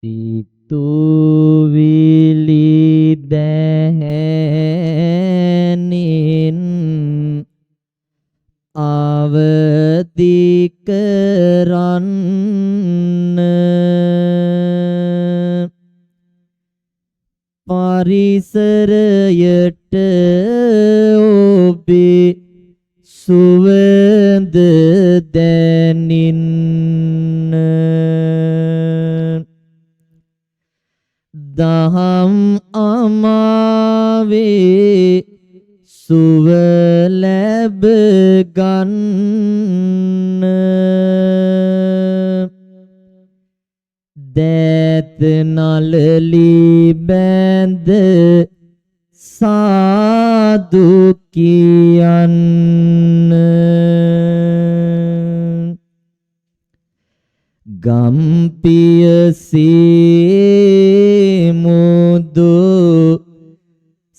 සිතුවිලි දැහැනින් අවදි කරන්න පරිසරයට ඔබේ සුවඳ දැනින්න දහම් අමාවේ සුව ලැබ ගන්න දෑත නලලි බැඳ සාදු කියන්න ගම්පියසේ මුදු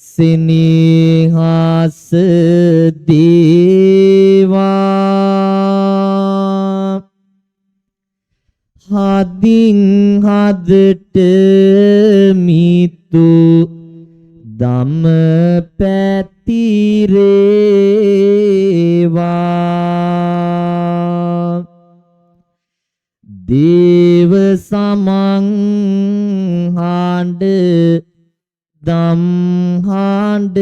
සිනහස දේවා හදින් හදට මිතු දම පැතිරේවා දේව සමං හාඬ දම් හාඬ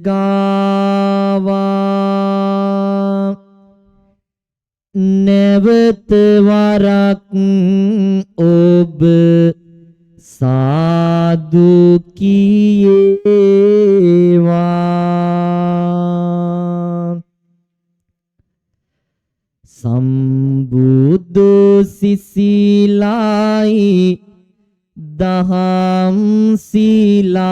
ගාවා නැවත වරක් ඔබ සාදු කීවා සම්බුදු සිසිලායි දහම් සීලාරායි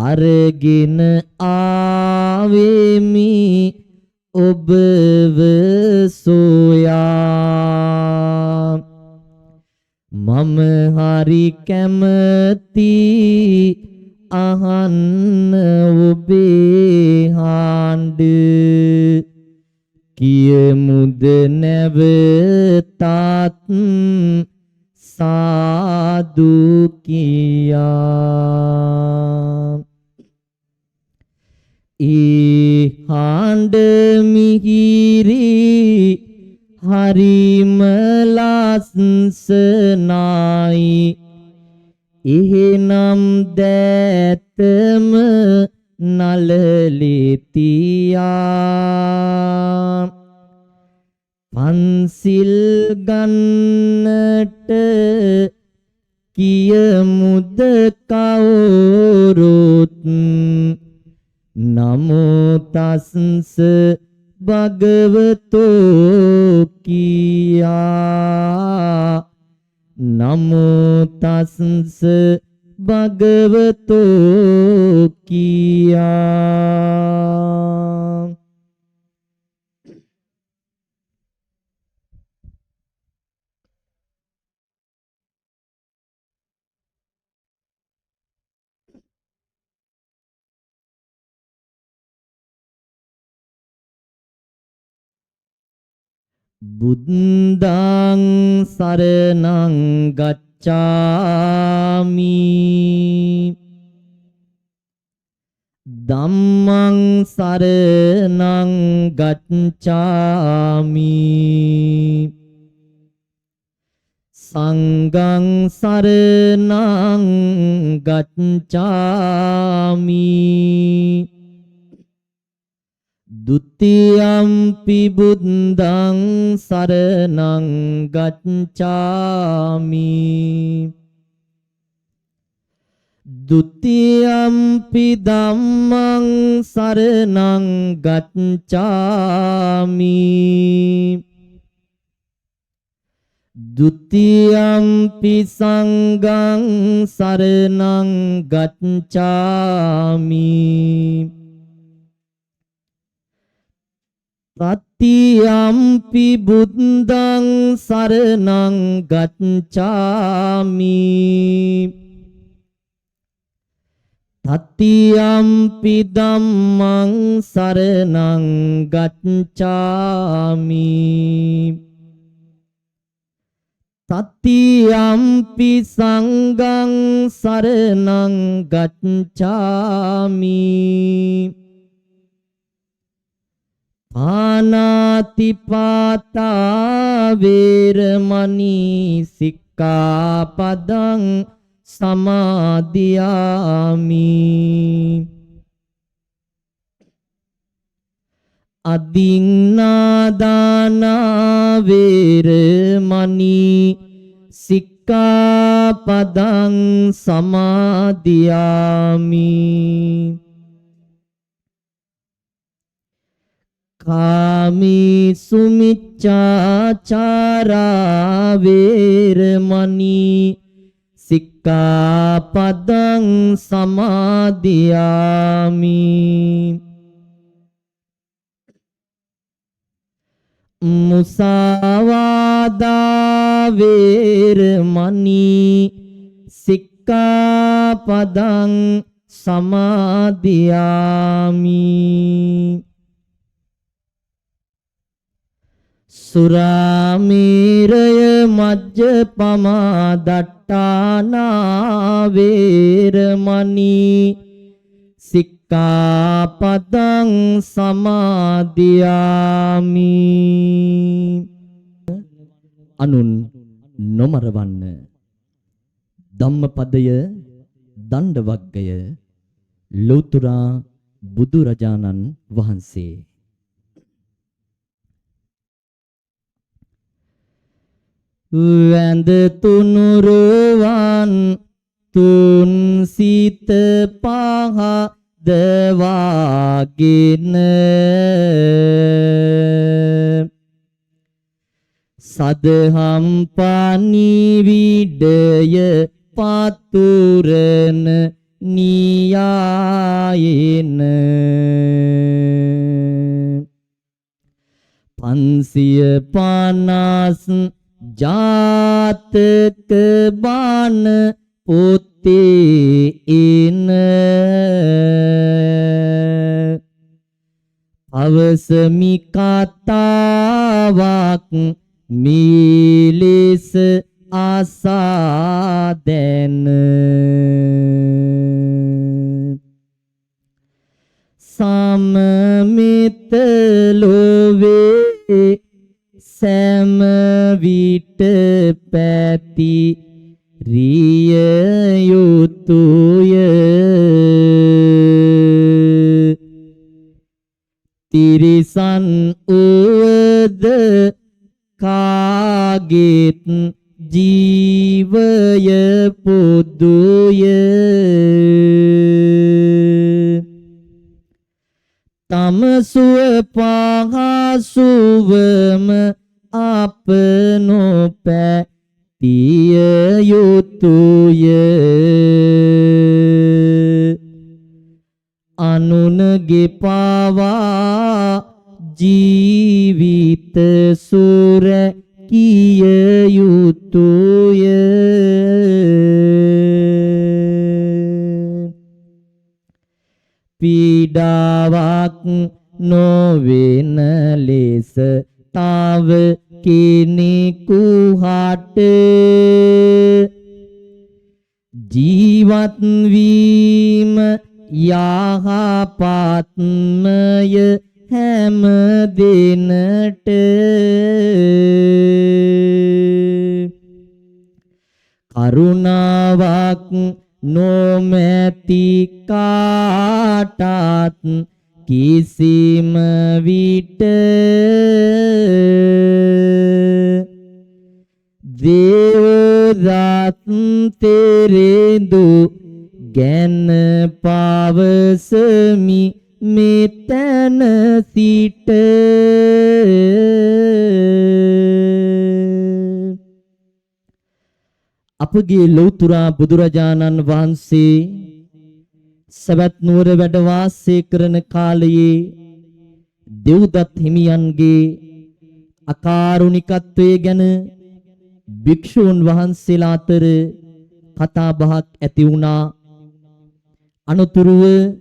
අරගෙන ආවෙමි ඔබව සොයා මම හරි කැමති අහන්න ඔබේ හාඬ කියමුද නැවතත් සාදු කියා ඒ හාඬ මිහිරි හරිම ලස්සනයි එහෙනම් දෑතම නලලිතියා පන්සිල් ගන්නට කියමුද කවුරුත් නමෝ තස්ස භගවතෝ කියා නමෝ තස්ස භගවතෝ කියා බුද්ධං සරණං ගච්ඡාමි ධම්මං සරණං ගච්ඡාමි සංඝං සරණං ගච්ඡාමි ဒုတိယံ පි බුද්ධං සරණං ගච්ඡාමි ဒုတိယံ පි ධම්මං සරණං ගච්ඡාමි ဒုတိယံ පි සංඝං සරණං ගච්ඡාමි තත්තියම්පි බුද්ධං සරණං ගච්ඡාමි තත්තියම්පි ධම්මං සරණං ගච්ඡාමි තතියම්පි සංඝං සරණං ගච්ඡාමි පානාතිපාතා වේරමණී සික්ඛාපදං සමාදියාමි අදින්නාදානා වේරමණී සික්ඛාපදං සමාදියාමි කාමීසු මිච්ඡාචාරා වේරමණී සික්ඛාපදං සමාදියාමි මුසාවාදා වේරමණී සික්ඛාපදං සමාදියාමි සුරාමේරය මජ්ජපමා දට්ඨානා වේරමණී සික්ඛාපදං සමාදියාමි අනුන් නොමරවන්න ධම්මපදය දණ්ඩවග්ගය ලෝතුරා බුදුරජාණන් වහන්සේ වැඳ තුනුරුවන් තුන් සිත පහ දවාගෙන සදහම් පනිවිඩය පතුරන නියායන පන්සිය පනස් ජාතක බණ පොතේ එන අවසමි කතාවක් මිලෙස ආසා දැන සමමිත ලෝවේ සෑම විට පැති රිය යුතුය තිරිසන් උවද කාගෙත් ජීවය පොදුය තම සුව පහසුවම අප නොපැතිය යුතුය අනුනගේ පවා ජීවිත සුර කිය යුතුය පීඩාවක් නොවෙන ලෙස තව කෙනෙකු හට ජීවත් වීම යහපත්මය හැම දිනට කරුණාවක් නොමැති කාටත් කිසිම විට දේවදත් තෙරෙඳු ගැන පවසමි මෙතන සිට අපගේ ලෞතුරා බුදුරජාණන් වහන්සේ සවැත් නුවර වැඩ වාසය කරන කාලයේ දෙව්දත් හිමියන්ගේ අකාරුණිකත්වය ගැන භික්ෂූන් වහන්සේලා අතර කතා බහක් ඇති වුණා. අනතුරුව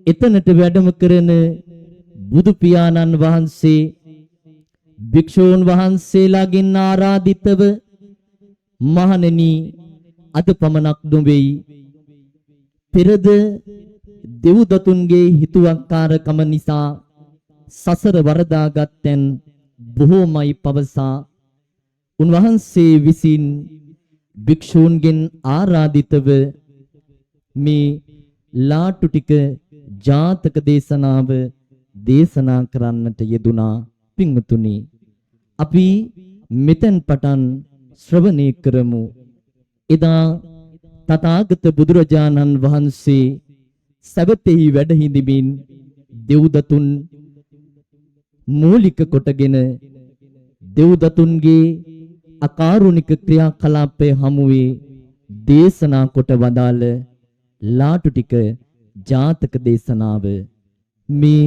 එතනට වැඩම කරන බුදු පියාණන් වහන්සේ භික්ෂූන් වහන්සේලාගෙන් ආරාධිතව මහණෙනි අද පමණක් නොවේයි පෙරද දෙව්දතුන්ගේ හිතුවක්කාරකම නිසා සසර වරදාගත්යන් බොහෝමයි පවසා උන්වහන්සේ විසින් භික්ෂූන්ගෙන් ආරාධිතව මේ ලාටු ටික ජාතක දේශනාව දේශනා කරන්නට යෙදුනා. පින්වතුනි, අපි මෙතෙන් පටන් ශ්‍රවණය කරමු. එදා තථාගත බුදුරජාණන් වහන්සේ සවතෙහි වැඩ හිඳමින් දෙව්දතුන් මූලික කොටගෙන දෙව්දතුන්ගේ අකාරුණික ක්‍රියාකලාපයේ හමුවේ දේශනා කොට වදාළ ලාටු ටික ජාතක දේශනාව මේ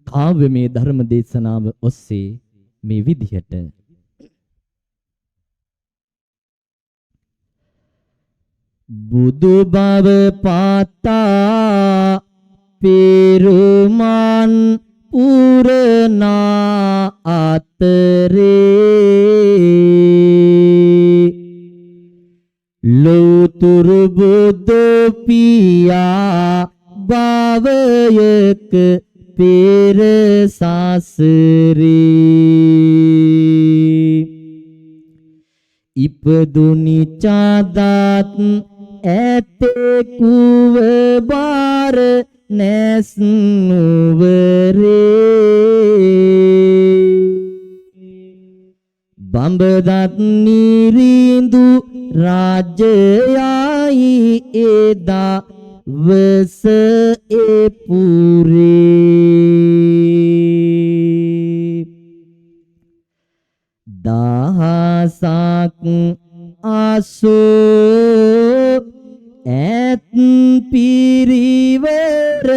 කාව්‍යමය ධර්ම දේශනාව ඔස්සේ මේ විදිහට බුදු බව පාතා පෙරුමන් පුරනා අතරේ ලෝතුරු බුදු පියා භවයක පෙර සසරේ ඉපදුනි චාදත් ඇතෙකුව බාර නැස් නුවරේ බඹදත් නිරිඳු රාජ්‍යයයි එදා වස එපුරේ දහසක් අසෝ ඇත් පිරිවර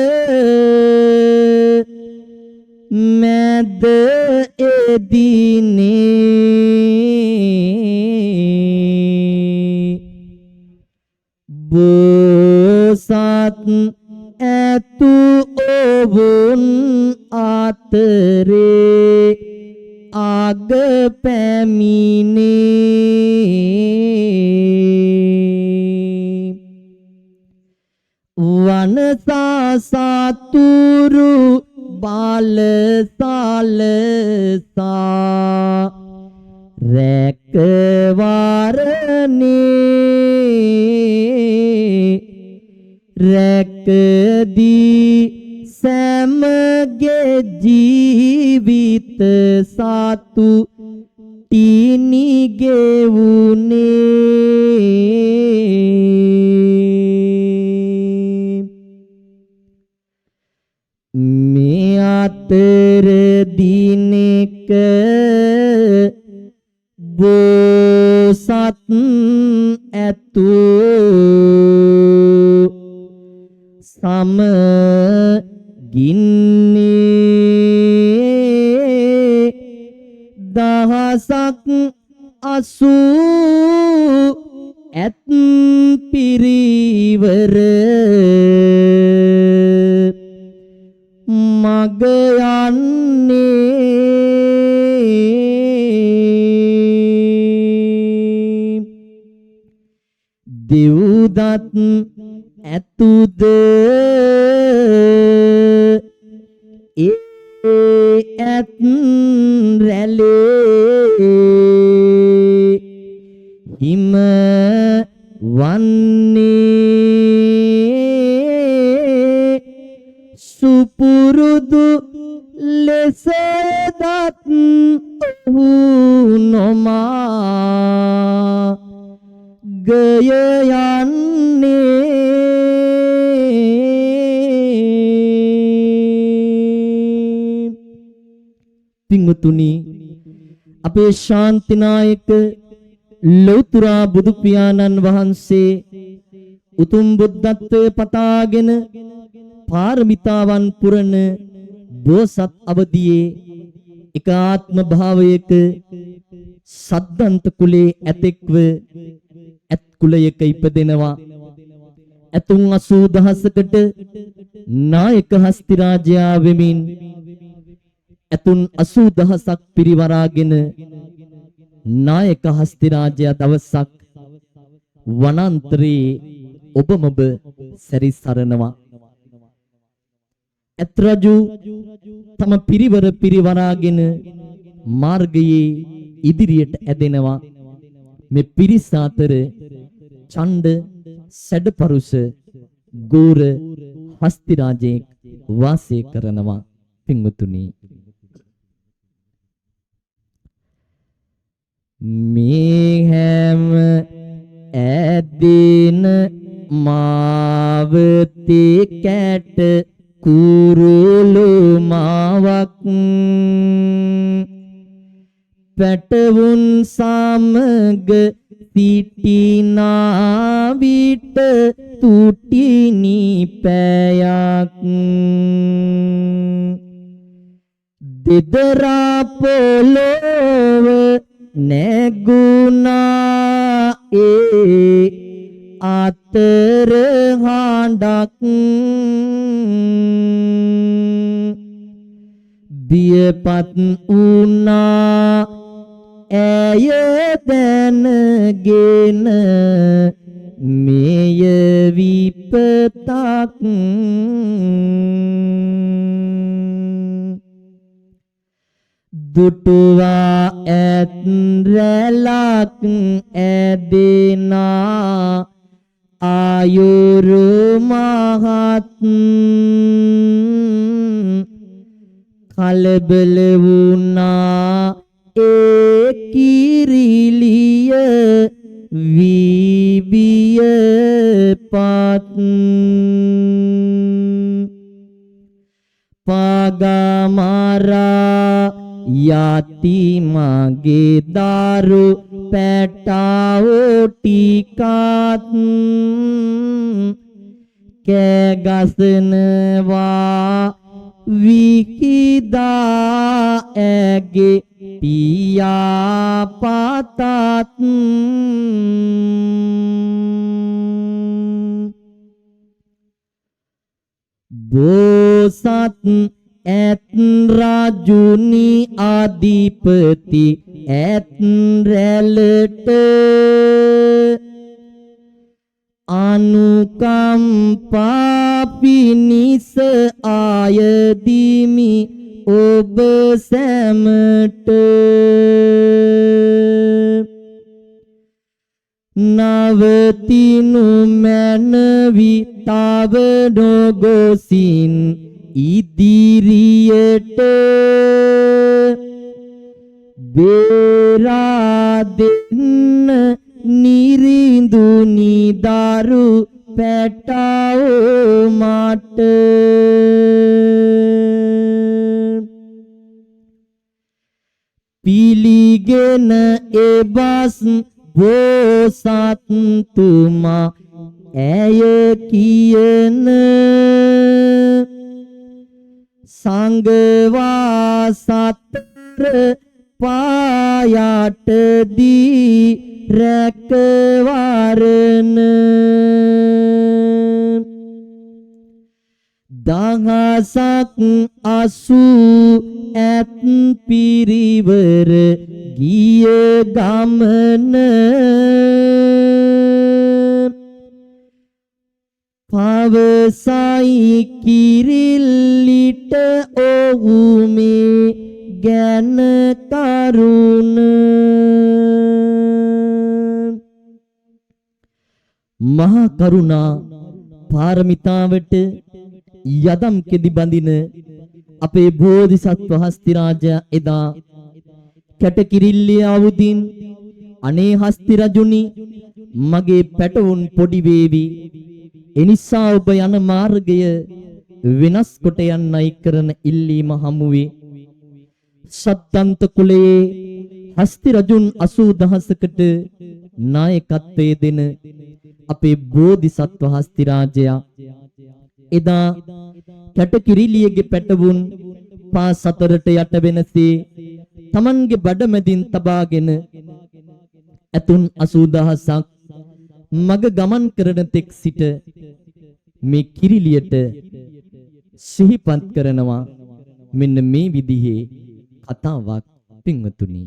මැද එදිනේ බෝසත් ඇතු ඔවුන් අතරේ අග පැමිණේ වනසා සතුරු බාල සලසා රැකවරණේ රැකදී සෑමගේ ජීවිත සතු තිනිගෙවුනේ මේ අතර දිනක බෝසත් ඇතු සම ගින්නේ දහසක් අසු ඇත් පිරිවර මග යන්නේ දෙව්දත් ඇතුද ඇත් රැලේ හිම වන්නේ සුපුරුදු ලෙස දත් ඔහු නොමා ගය යන්නේ පින්වතුනි අපේ ශාන්තිනායක ලෞතර බුදු පියාණන් වහන්සේ උතුම් බුද්ධත්වයේ පතාගෙන පාරමිතාවන් පුරන බෝසත් අවදියේ එක ආත්ම භාවයක සද්දන්ත කුලේ ඇතෙක්ව ඇත් කුලයක ඉපදෙනවා ඇතුන් 80000කට නායක හස්ති රාජයා වෙමින් ඇතුන් 80000ක් පිරිවරාගෙන නායක හස්ති රාජයා දවසක් වනාන්තරේ ඔබමොබ සැරිසරනවා. ඇත් රජු තම පිරිවර පිරිවරාගෙන මාර්ගයේ ඉදිරියට ඇදෙනවා. මේ පිරිස අතර ඡණ්ඩ සැඩපරුස ගෝර හස්ති රාජයෙක් වාසය කරනවා. පින්වතුනි, මේ හැම ඇදින මාවතේ කැට කුරුළු මාවක් පැටවුන් සමග සිටිනා විට තුටිනි පැයක් දෙදරා පොළොව නැගුණා ඒ අතර හඬක් බියපත් වුණා ඇය දැනගෙන මේය විපතක් දුටුවා ඇත් රැලක් ඇදෙනා ආයුරු මහත් කලබල වුණා ඒ කිරිලිය විබිය පත් පාගමරා යති මගේ දරු පැටවෝ ටිකත් කෑගසනවා විකිදා ඇගේ පියා පතත් බෝසත් ඇත් රාජුනි අධිපති ඇත් රැළට අනුකම්පා පිණිස ආයදිමි ඔබ සැමට නවතිනු මැනවි තව නොගොසින් ඉදිරියට බේරා දෙන්න නිරිඳුනි දරු පැටවෝ මට පිළිගෙන එබස් බෝසත්තුමා ඇය කියන සංගවා සතර පායටදී රැකවරණ දහසක් 80 ඇත් පිරිවර ගිය ගමන පවසයි කිරිල්ලිට ඔහු මේ ගැන කරුණ මහා කරුණා පාරමිතාවට යදම් කෙදි බඳින අපේ බෝධිසත්ව හස්ති රාජයා එදා කැටකිරිල්ලිය අවුදින් අනේ හස්ති රජුනි මගේ පැටවුන් පොඩි වේවි එනිසා ඔබ යන මාර්ගය වෙනස් කොට යන්නයි කරන ඉල්ලීම හමුවේ සත්තන්ත කුලයේ හස්ති රජුන් 80000කට නායකත්වයේ දෙන අපේ බෝධිසත්ව හස්ති රාජයා එදා කැටකිරිලියගේ පැටවුන් පාස් හතරට යට වෙනසේ තමන්ගේ බඩමැදින් තබාගෙන ඇතුන් 80000ක් මග ගමන් කරන තෙක් සිට මේ කිරිලියට සිහිපත් කරනවා මෙන්න මේ විදිහේ කතාවක් පින්වතුනි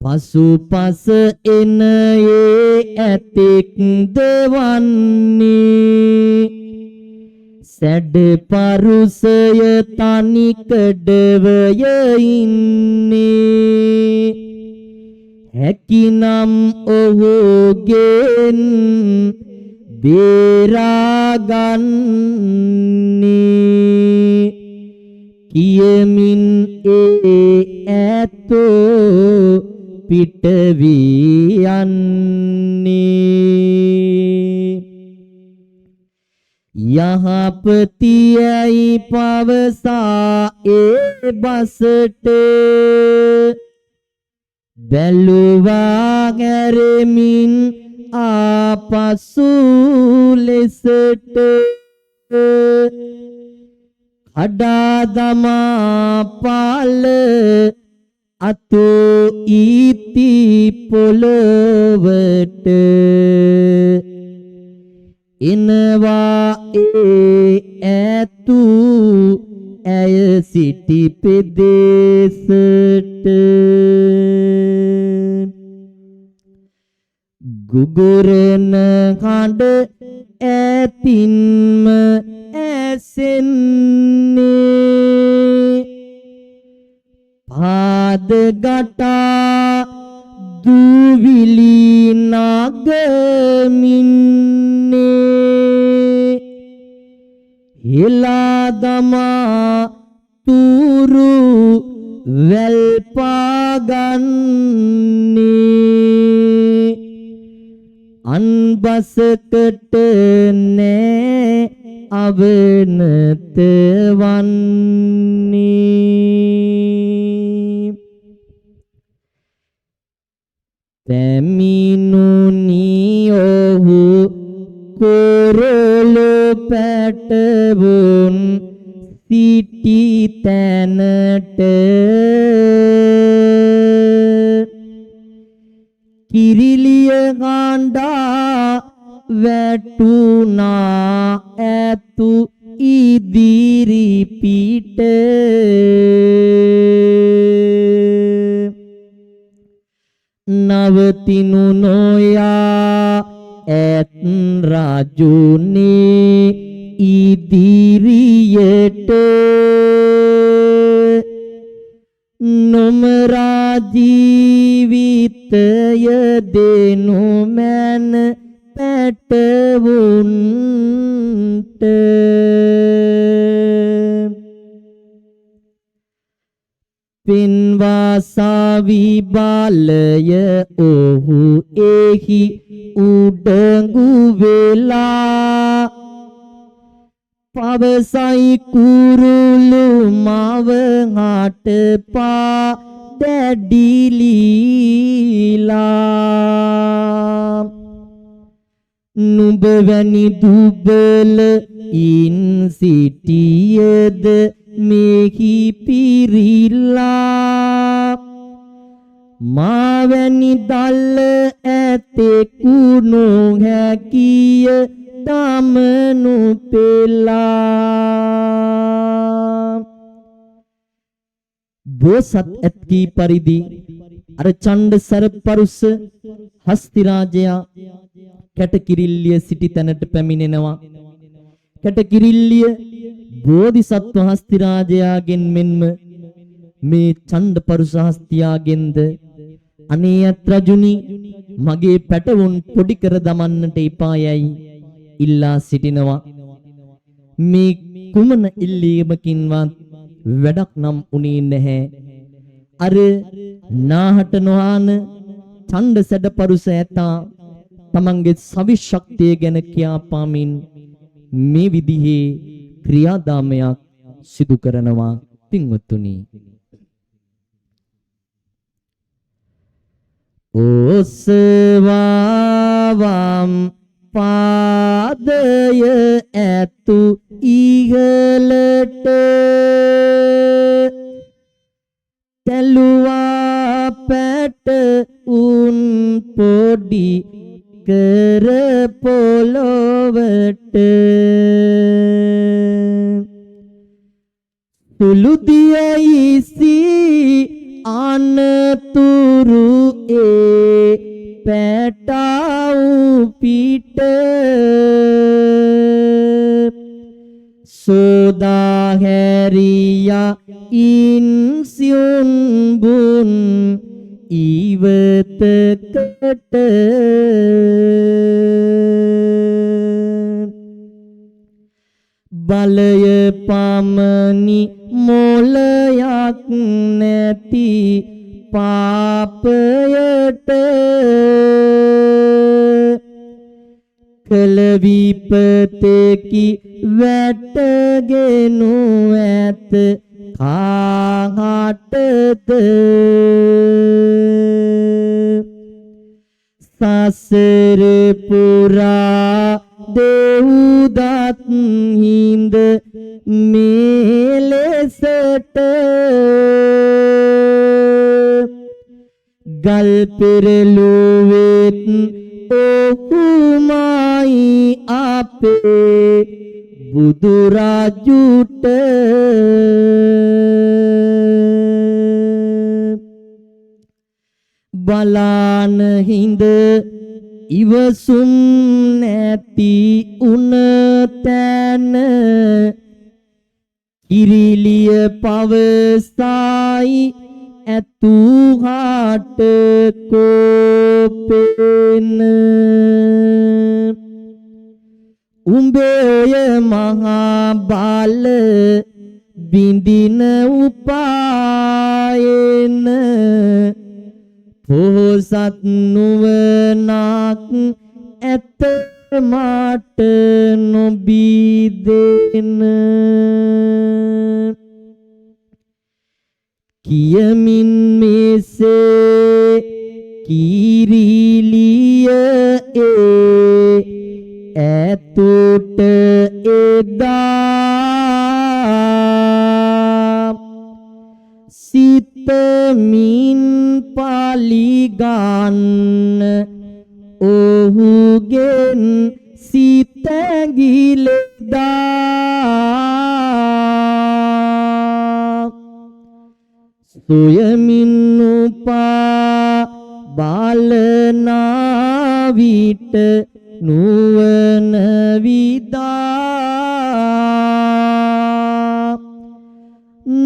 පසුපස එන ඇතෙක් දවන්නේ සැඩ පරුසය තනිකඩවය ඉන්නේ හැකිනම් ඔහුගෙන් බේරාගන්නේ කියමින් ඇතෝ පිටවී යන්නේ යහපතියයි පවසා බසට බැලුවා ගැරමින් ආපසු ලෙසට කඩා දමා පාල අතු ඊති පොළොවට එනවා ඇතු ඇය සිටි පෙදෙසට ගුගුරන කඩ ඇතින්ම ඇසෙන්නේ පාද ගටා දුවිලි නගමින්නේ හෙලා දමා තුරු වැල් පාගන්නේ අන්බසකට නෑ අවනත වන්නේ පැමිණුනි ඔහු කොරළු පැටවුන් සිටි තැනට කිරිලිය ගාණ්ඩා වැටුණා ඇතු ඉදිරි පිට නවතිනු නොයා ඇත් රජුනේ ඉදිරියට නොමරා ජීවිතය දෙනු මැන පැටවුන්ට පින්වාසාවි බාලය ඔහු එහි උඩඟු වෙලා පවසයි කුරුළු මව හට පා දැඩිලීලා නුඹ වැනි දුබල ඉන් සිටියද මෙහි පිරිලා මාවැනි දල්ල ඇතෙකු නොහැකිය දමනු පෙලා බෝසත් ඇත්කී පරිදි අර චණ්ඩ සරපරුස හස්තිරාජයා කැටකිරිල්ලිය සිටි තැනට පැමිණෙනවා කැටකිරිල්ලිය බෝධිසත්ව හස්තිරාජයාගෙන් මෙන්ම මේ චණ්ඩ පරුස හස්තියාගෙන්ද අනේ අත් රජුනි මගේ පැටවුන් පොඩි කර දමන්නට එපායයි ඉල්ලා සිටිනවා මේ කුමන ඉල්ලීමකින්වත් වැඩක් නම් උනේ නැහැ අර නාහට නොහාන ඡණ්ඩ සැඩ පරුස ඇතා තමන්ගේ සවිශක්තිය ගැන කියා පාමින් මේ විදිහේ ක්‍රියාදාමයක් සිදු කරනවා පින්වත්තුනි ඕසවාවම් පාදය ඇතු ඉහළට තැලුවා පැට උන් පොඩි කර පොළොවට සුළුදියයි අනතුරු පැටව් පිට සෝදා හැරියා ඉන්සියුන් බුන් ඉවතකට බලය පමණි මොලයක් නැති පාපයට කල විපතකි වැටගෙනු ඇත කාහටද සසර පුරා දෙව්දත් හිඳ මේ ලෙසට ගල් පෙරළුවෙත් ඔහුමයි අපේ බුදුරජුට බලාන හිඳ ඉවසුම් නැති උන තැන කිරිලිය පවසයි ඇතුහාට කෝපෙන උඹේ ඔය මහා බාල බින්දින උපායන පොහොසත් නුවණක් ඇත මට නොබිදෙන කියමින් මෙසේ කිරිලිය ඇතුට එදා සිතමින් පලිගන්න ඔහුගෙන් සිතැගිලෙදා සොයමින් උපා බලනා විට නුවණ විදා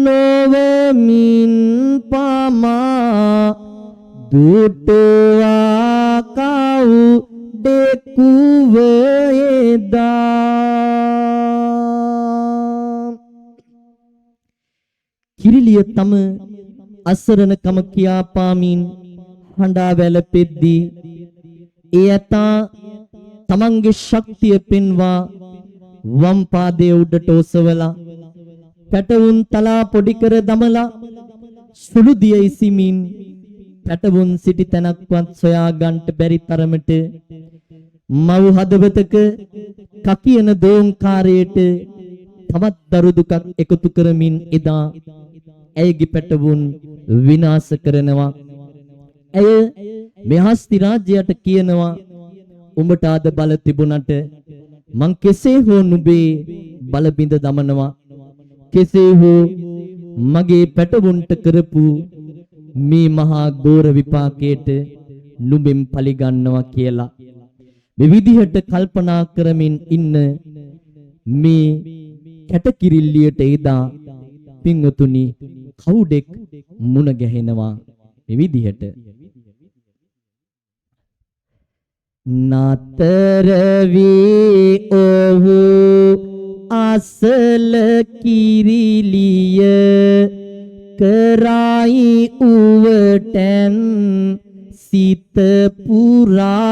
නොවමින් පමා දුටුවා කව් දෙකුව එදා කිරිලිය තම අසරණකම කියා පාමින් හඬා වැළපෙද්දී ඒ ඇතා තමන්ගේ ශක්තිය පෙන්වා වම් පාදයේ උඩට ඔසවලා පැටවුන් තලා පොඩි කර දමලා සුළු දිය ඉසිමින් පැටවුන් සිටි තැනක්වත් සොයා ගන්නට බැරි තරමට මව් හදවතක කකියන දෝංකාරයට තවත් දරු දුකක් එකතු කරමින් එදා ඇයගේ පැටවුන් විනාශ කරනවා. ඇය මෙහස්ති රාජ්‍යයට කියනවා උඹට ආද බල තිබුණට මං කෙසේ හෝ නුඹේ බල බිඳ දමනවා. කෙසේ හෝ මගේ පැටවුන්ට කරපු මේ මහා ගෝර විපාකයට නුඹෙන් පලිගන්නවා කියලා. මේ විදිහට කල්පනා කරමින් ඉන්න මේ කැටකිරිල්ලියට එදා පින්වතුනි කවුඩෙක් මුණ ගැහෙනවා මේ විදිහට. නතර වී ඔහු අසල කිරිලිය කරයි උවටන් සිත පුරා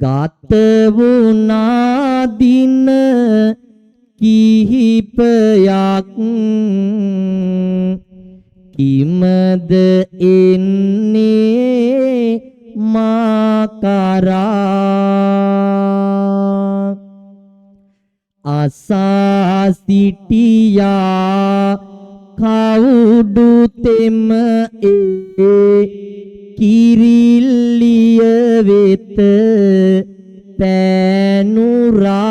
ගත වුණා දින කිහිපයක් කිමද එන්නේ මා කරා අසා සිටියා කවුඩු තෙම කිරිල්ලිය වෙත පැනුරා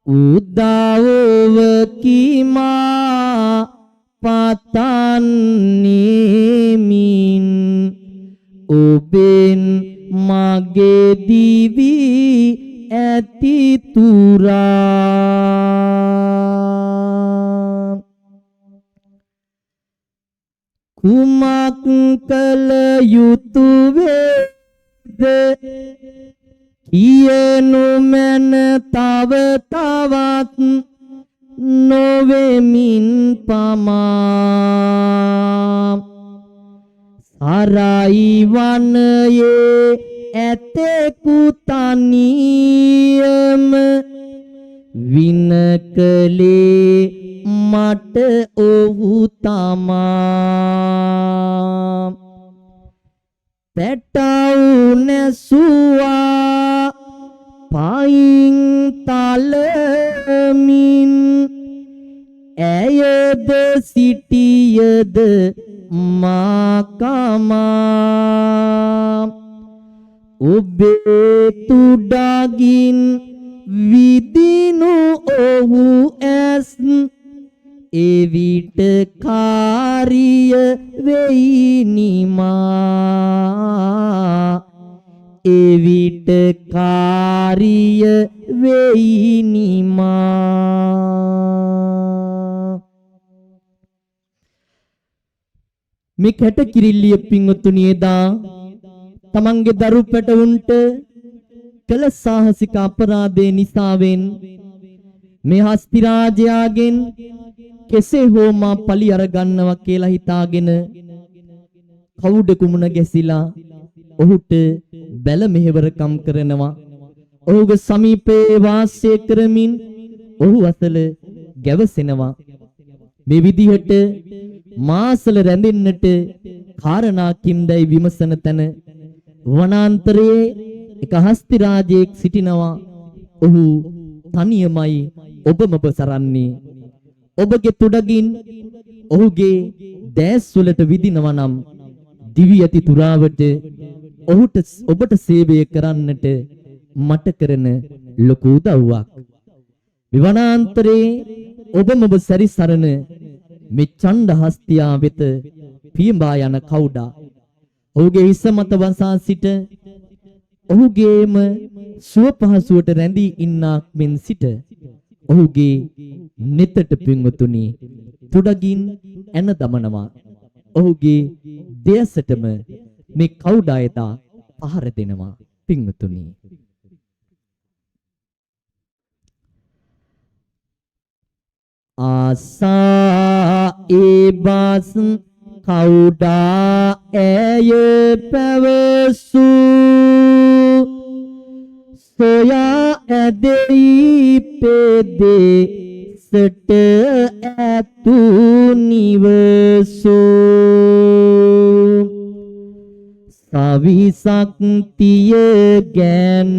උදාවව කීමා පතන්නේමින් ඔබෙන් මගේ දිවි ඇති තුරා කුමක් කළ යුතු වේද කියනු මැන තව තවත් නොවෙමින් පමා සරයි වනයේ ඇතෙකු තනියම විනකලේ මට ඔහු තමා පැටව් නැසුවා පයින් තලමින් ඇයද සිටියද මාකමා ඔබේ තුඩගින් විදිනු ඔහු ඇස් එවිට කාරිය වෙයිනිමා එවිට කාරිය වෙයිනිමා මේ කැට කිරිල්ලිය පින්වතුනි එදා තමන්ගේ දරු පැටවුන්ට කළ සාහසික අපරාධේ නිසාවෙන් මේ හස්ති රාජයාගෙන් කෙසේ හෝ මා පලි අරගන්නවා කියලා හිතාගෙන කවුඩ කුමුණ ගැසිලා ඔහුට බැල මෙහෙවරකම් කරනවා ඔහුගේ සමීපයේ වාසය කරමින් ඔහු අසල ගැවසෙනවා මේ විදිහට මාසල රැඳෙන්නට කාරණා කිම්දයි විමසන තැන වනාන්තරයේ එක හස්ති රාජයෙක් සිටිනවා ඔහු තනියමයි ඔබමබ සරන්නේ ඔබගේ තුඩගින් ඔහුගේ දැස් වලට විදිනවා නම් දිවි ඇති තුරාවට ඔබට සේවය කරන්නට මට කරන ලොකු උදව්වක් විවනාන්තරේ ඔබමබ සැරිසරන මේ ඡණ්ඩ හස්තියා වෙත පියඹා යන කවුඩා ඔහුගේ හිස මත වසා සිට ඔහුගේම සුව පහසුවට රැඳී ඉන්නාක් මෙන් සිට ඔහුගේ නෙතට පින්වතුනි තුඩගින් ඇන දමනවා ඔහුගේ දෙයසටම මේ කවුඩා එදා පහර දෙනවා පින්වතුනි ආසා ඒබස් කවුඩා ඇය පැවසු සොයා ඇදෙයි පෙදේ සට ඇතු නිවසෝ සවිසක්තිය ගැන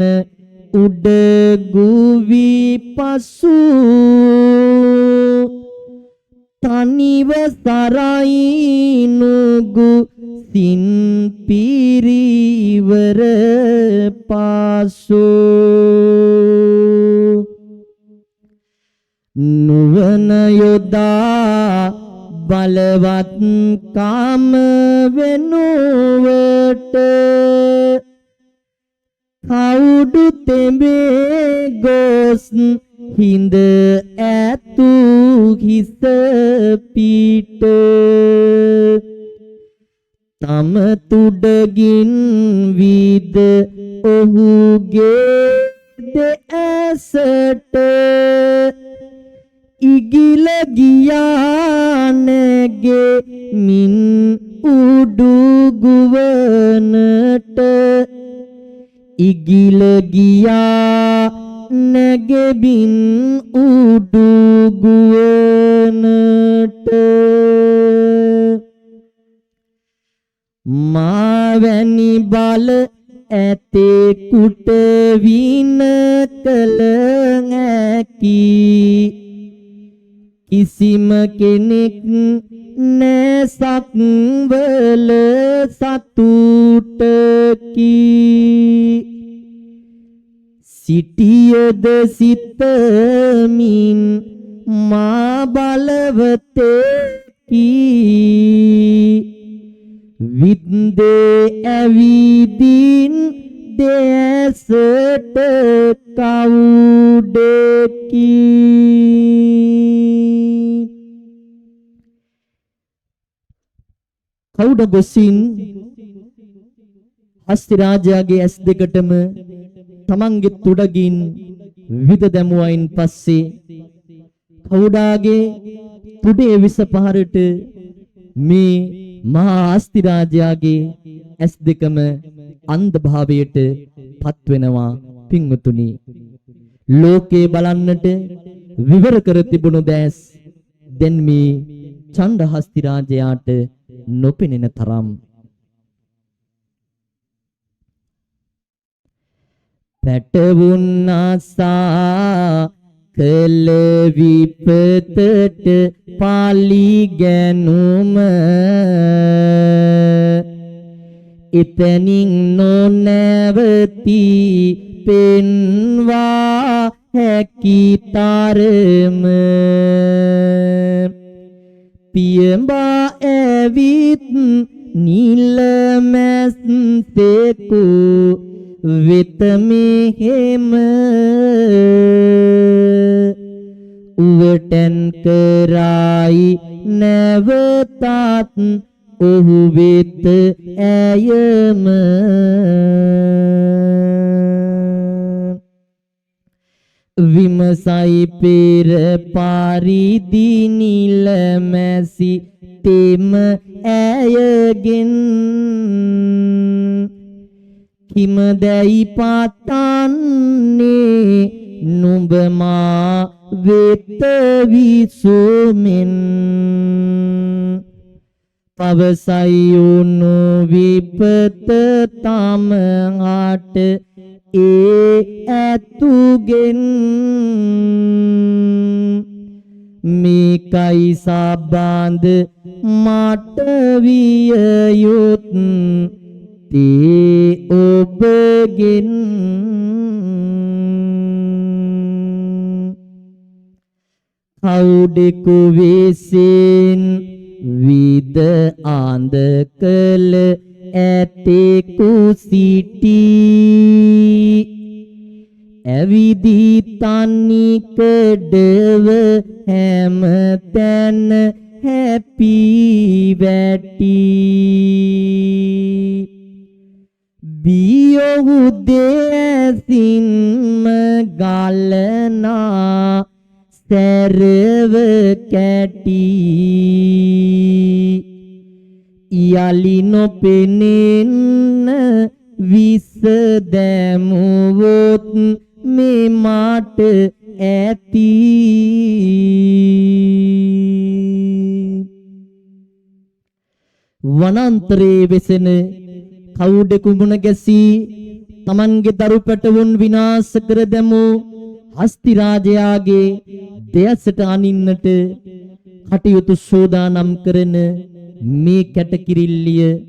උඩගුවි පසු තනිව සරයිනුගු සින් පිරිවර පාසු නුවන යොදා බලවත් කාම වෙනුවට කවුඩු තෙඹේ ගොස් හිඳ ඇතු හිස පිට තම තුඩගින් විද ඔහුගේ දෙඇසට ඉගිල ගියානගේ මින් උඩුගුවනට ඉගිල ගියා නැගෙබින් උඩුගුවනට මාවැනි බල ඇතෙකුට වින කළ හැකි කිසිම කෙනෙක් නැසක් වල සතුටකි සිටියද සිතමින් මා බලවතෙකි විද්දේ ඇවිදින් දේසට කවුඩකි කවුඩ ගොසින් හස්ති රාජයාගේ ඇස් දෙකටම තමන්ගේ තුඩගින් විද දැමුවයින් පස්සේ කවුඩාගේ තුඩේ විස පහරට මේ මහා හස්ති රාජයාගේ ඇස් දෙකම අන්ධ භාවයට පත් වෙනවා පින්වතුනි ලෝකේ බලන්නට විවර කර තිබුණු දැස් දැන් මේ ඡණ්ඩ හස්ති රාජයාට නොපෙනෙන තරම් පැටවුන් ආසා කළ විපතට පාලි ගැනුම එතනින් නොනැවති පෙන්වා හැකි තරම පියඹා ඇවිත් නිලමැස්සෙකු වෙත මෙහෙම උවටන් කරයි නැවතත් ඔහු වෙත ඇයම විමසයි පෙර පරිදි නිලමැසි තෙම ඇයගෙන් කිමදැයි පතන්නේ නුඹ මා වෙත විසුමෙන් පවසයි උණු විපත තමහට ඇතුගෙන් මේකයි සබඳ මට විය යුත්තේ ඔබගෙන් කවුඩෙකු විසින් විද ආන්ද කළ ඇතෙකු සිටී ඇවිදි තනිකඩව හැම තැන හැපි වැටි බියොහු දෙසින්ම ගලනා සැරව කැටි යලි නොපෙනෙන්න විස දැමුවොත් මේ මාට ඇති වනාන්තරයේ වෙසෙන කවුඩෙකු මුණ ගැසී තමන්ගේ දරු පැටවුන් විනාශ කර දැමූ හස්ති රාජයාගේ දෙයසට අනින්නට කටයුතු සෝදානම් කරන මේ කැටකිරිල්ලිය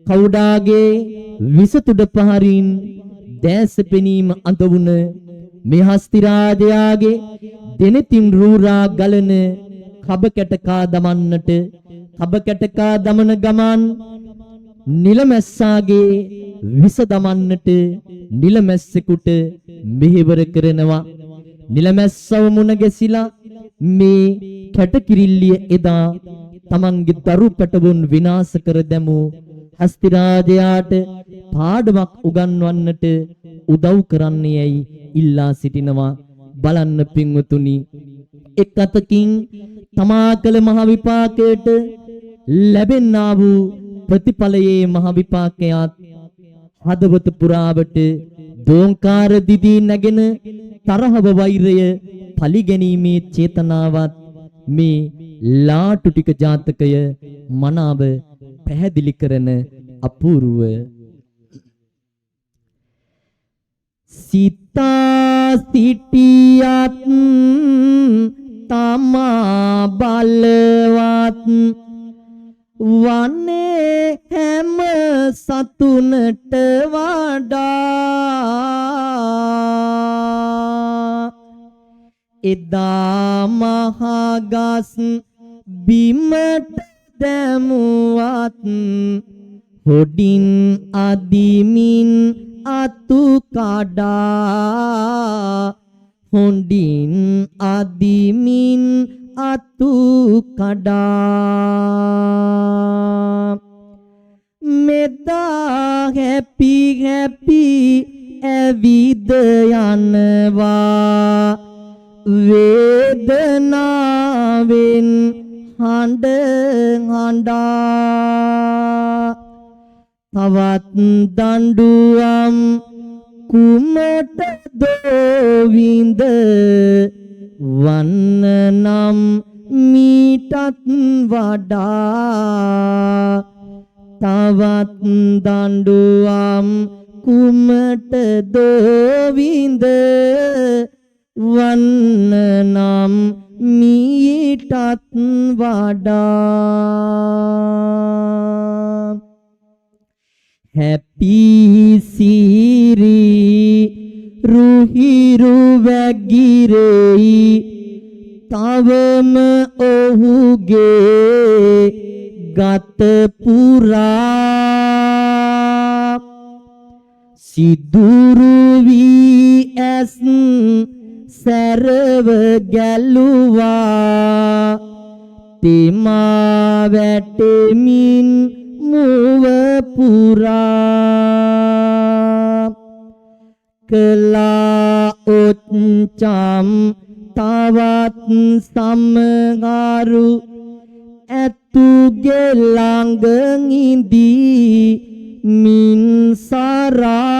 කවුඩාගේ විසතුඩ පහරින් දැස පෙනීම අඳවුන මේ හස්ති රාජයාගේ දෙනෙතින් රූරා ගලන කබ කැටකා දමන්නට කබ කැටකා දමන ගමන් නිලමැස්සාගේ විස දමන්නට නිලමැස්සෙකුට මෙහෙවර කරනවා නිලමැස්සව මුණ ගැසිලා මේ කැටකිරිල්ලිය එදා තමන්ගේ දරු පැටවුන් විනාශ කර දැමූ හස්ති රාජයාට පාඩමක් උගන්වන්නට උදව් කරන්නේයි ඉල්ලා සිටිනවා බලන්න පින්වතුනි එක් අතකින් තමා කළ මහ විපාකයට ලැබෙන්නා වූ ප්‍රතිඵලයේ මහ විපාකයක් හදවත පුරාවට දෝංකාර දිදී නැගෙන තරහව වෛරය පලිගැනීමේ චේතනාවත් මේ ලාටු ටික ජාතකය මනාව පැහැදිලි කරන අපූර්ව සිතා සිටියත් තමා බලවත් වන්නේ හැම සතුනට වඩා එදා මහගස් බිමට දැමුවත් හොඩින් අදිමින් අතු කඩා හොඩින් අදිමින් අතු කඩා මෙදා හැපි හැපි ඇවිද යනවා වේදනාවෙන් හඬ හඬා තවත් දඬුවම් කුමට දෝවින්ද වන්න නම් මීටත් වඩා තවත් දඬුවම් කුමට දෝවින්ද වන්න නම් මීටත් වඩා හැපි සීරි රුහිරු වැගිරෙයි තවම ඔහුගේ ගත පුරා සිදුරු වී ඇස් සැරව ගැලුවා තෙමා වැටෙමින් මුව පුරා කළා ඔච්චම් තවත් සමගාරු ඇතුගේ ළඟ ඉඳී මින් සරා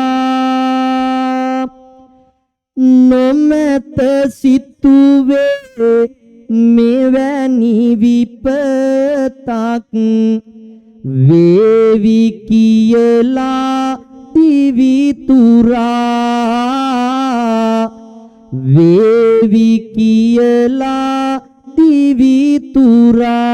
නොමැත සිතුවේ මෙවැනි විපතක් වේවි කියලා දිවිතුරා වේවි කියලා දිවිතුරා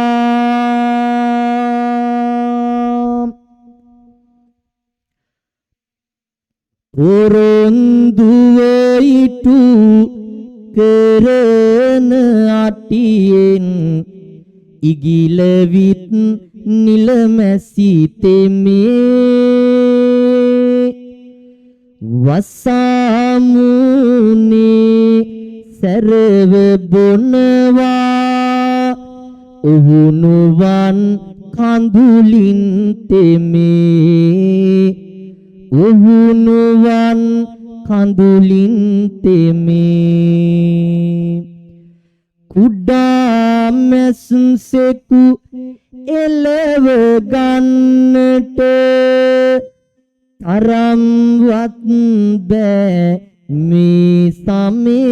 පොරොන්දුව ඉටු කරන අටියෙන් ඉගිලවිත් නිලමැසි තෙමේ වසාමුනේ සැරව බොනවා උහුනුවන් කඳුලින් තෙමේ උහුනුවන් කඳුලින් තෙමේ කුඩා මැස්සෙකු එලව ගන්නට තරම්වත් බෑ මේ සමේ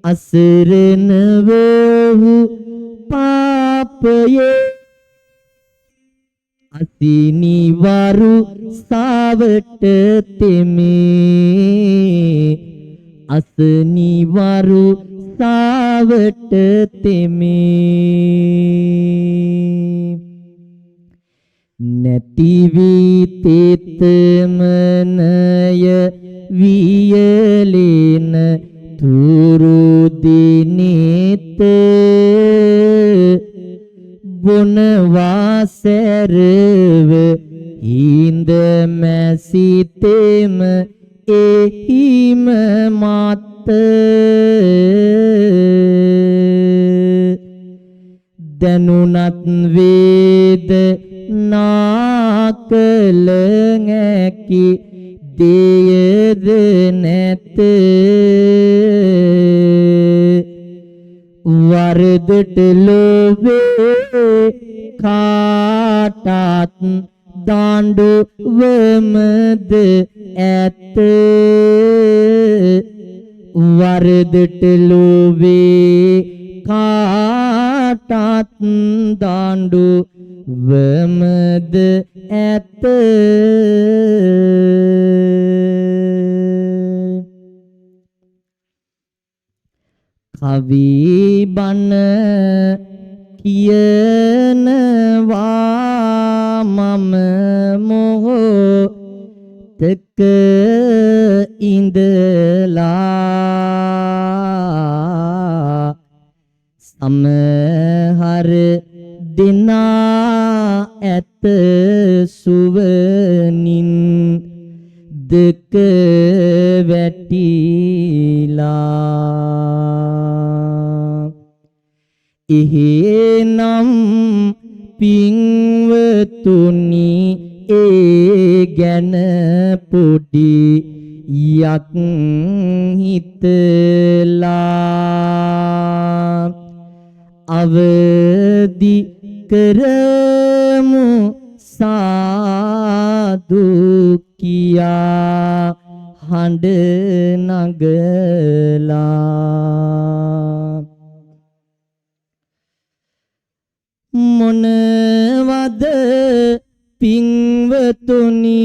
අසරණ වූ පාපයේ අසිනිවරු සාවට තෙමේ අසනිවරු සාවට තෙමේ නැති වී තෙතමනය වියලෙන තුරු දිනෙත බොනවා සැරව හිඳ මැසිතෙම එහිම මත දැනුනත් වේද නාකල නැකි දෙයද නැත වරදට ලෝභේ කාටත් දාඬුවමද ඇත වරදට ලෝභේ කාටත් දාඬුවමද ඇත කවි බණ කියනවා මම මොහොතක ඉඳලා සමහර දිනා ඇත සුවනින් දෙක වැටිලා එහෙනම් පින්වතුනි ඒ ගැන පොඩි යක් හිතලා අවදි කරමු සාදු කියා හඬ නගලා මොනවද පින්වතුනි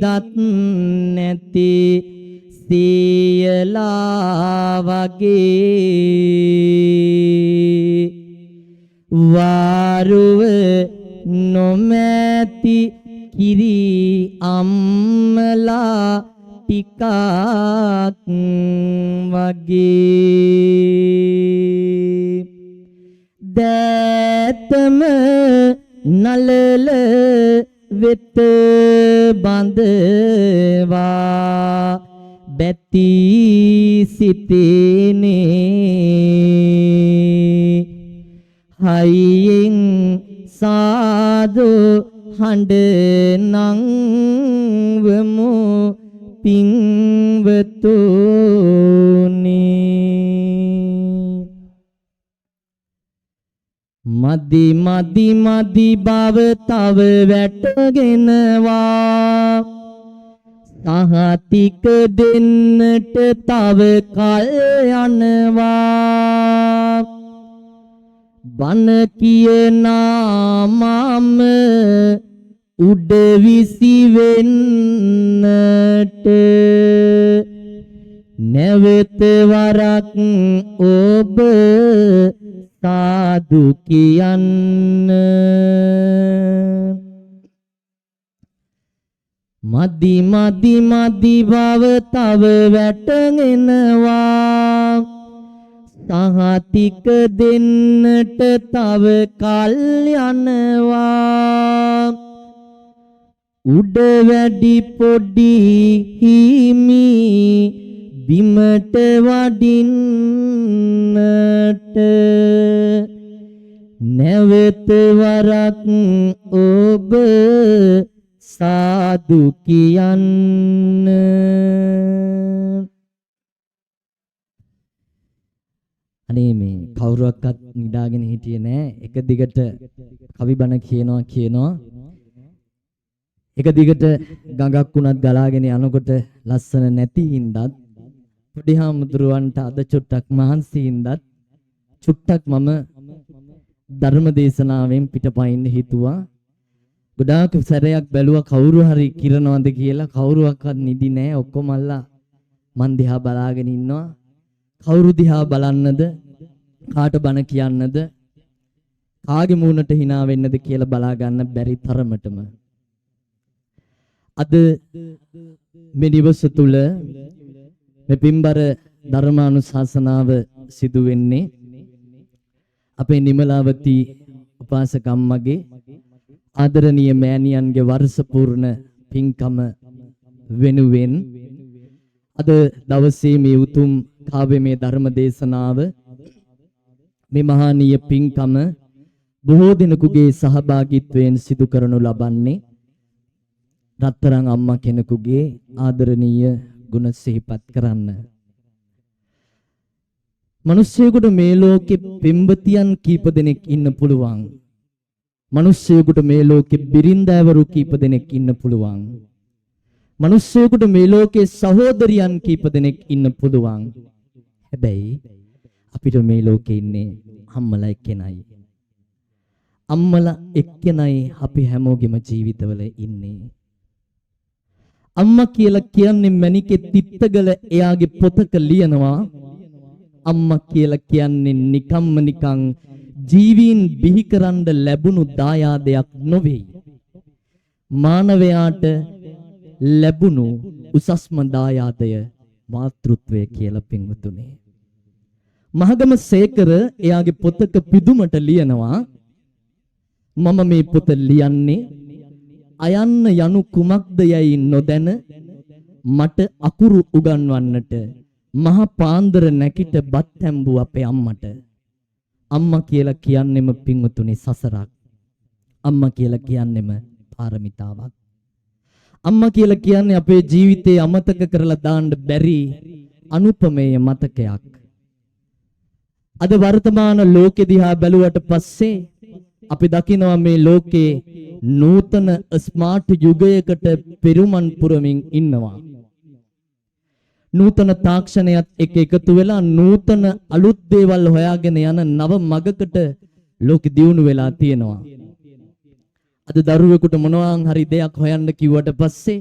දත් නැති සියලා වගේ වාරුව නොමැති කිරි අම්මලා ටිකක් වගේ දැතම නලල වෙත බඳවා බැති සිටිනේ හයියෙන් සාදු හඬ නංවමු පින්වතුනි මදි මදි මදි බව තව වැටගෙනවා සහතික දෙන්නට තව කල් යනවා බන කියනා මම උඩ විසි වෙන්නට නැවත වරක් ඔබ සාදු කියන්න මදි මදි මදි බව තව වැටගෙනවා සහතික දෙන්නට තව කල් යනවා උඩ වැඩි පොඩි හිමි බිමට වඩින්නට නැවත වරක් ඔබ සාදු කියන්න අනේ මේ කවුරුවක්වත් නිදාගෙන හිටියේ නෑ එක දිගට කවි බණ කියනවා එක දිගට ගඟක් උනත් ගලාගෙන යනකොට ලස්සන නැති හින්දත් පොඩි හාමුදුරුවන්ට අද චුට්ටක් මහන්සි හින්දත් චුට්ටක් මම ධර්ම දේශනාවෙන් පිටපයින්න හිතුවා ගොඩාක් සැරයක් බැලුවා කවුරු හරි කිරනවද කියලා කවුරුවක්වත් නිදි නෑ ඔක්කොම අල්ලා මන් දිහා බලාගෙන ඉන්නවා කවුරු දිහා බලන්නද කාට බණ කියන්නද කාගේ මූණට hina වෙන්නද කියලා බලා ගන්න බැරි තරමටම අද මේ දිවස තුල මේ පින්බර ධර්මානුශාසනාව සිදු වෙන්නේ අපේ නිමලාවති උපාසකම්මගේ ආදරණීය මෑණියන්ගේ වර්ෂ පූර්ණ පින්කම වෙනුවෙන් අද දවසේ මේ උතුම් කාව්‍යමය ධර්ම දේශනාව මේ මහානීය පින්කම බොහෝ දිනකුගේ සහභාගීත්වයෙන් සිදු කරනු ලබන්නේ රත්තරන් අම්මා කෙනෙකුගේ ආදරණීය ගුණ සිහිපත් කරන්න. මිනිස්සුෙකුට මේ ලෝකෙ පෙම්වතියන් කීප දෙනෙක් ඉන්න පුළුවන්. මිනිස්සුෙකුට මේ ලෝකෙ බිරින්දෑවරු කීප දෙනෙක් ඉන්න පුළුවන්. මිනිස්සුෙකුට මේ ලෝකේ සහෝදරියන් කීප දෙනෙක් ඉන්න පුළුවන්. හැබැයි අපිට මේ ලෝකේ ඉන්නේ අම්මලා එක්කෙනයි. අම්මලා එක්කෙනයි අපි හැමෝගෙම ජීවිතවල ඉන්නේ. අම්මා කියලා කියන්නේ මණිකේ තිත්තගල එයාගේ පොතක ලියනවා. අම්මා කියලා කියන්නේ නිකම්ම නිකං ජීවීන් බිහි කරන්න ලැබුණු දායාදයක් නොවේ. මානවයාට ලැබුණු උසස්ම දායාදය මාතෘත්වය කියලා පින්වතුනි. මහගම සේකර එයාගේ පොතක පිදුමට ලියනවා මම මේ පොත ලියන්නේ අයන්න යනු කුමක්ද යයි නොදැන මට අකුරු උගන්වන්නට මහ පාන්දර නැකිට බත් හැම්බු අපේ අම්මට. අම්මා කියලා කියන්නෙම පින්වතුනි සසරක්. අම්මා කියලා කියන්නෙම පාරමිතාවක්. අම්මා කියලා කියන්නේ අපේ ජීවිතේ අමතක කරලා දාන්න බැරි අනුපමේය මතකයක්. අද වර්තමාන ලෝකෙ දිහා බැලුවට පස්සේ අපි දකිනවා මේ ලෝකේ නූතන ස්මාර්ට් යුගයකට පෙරුමන් පුරමින් ඉන්නවා. නූතන තාක්ෂණයත් එක්ක එකතු වෙලා නූතන අලුත් දේවල් හොයාගෙන යන නව මගකට ලෝකෙ දියුණු වෙලා තියෙනවා. අද දරුවෙකුට මොනවා හරි දෙයක් හොයන්න කිව්වට පස්සේ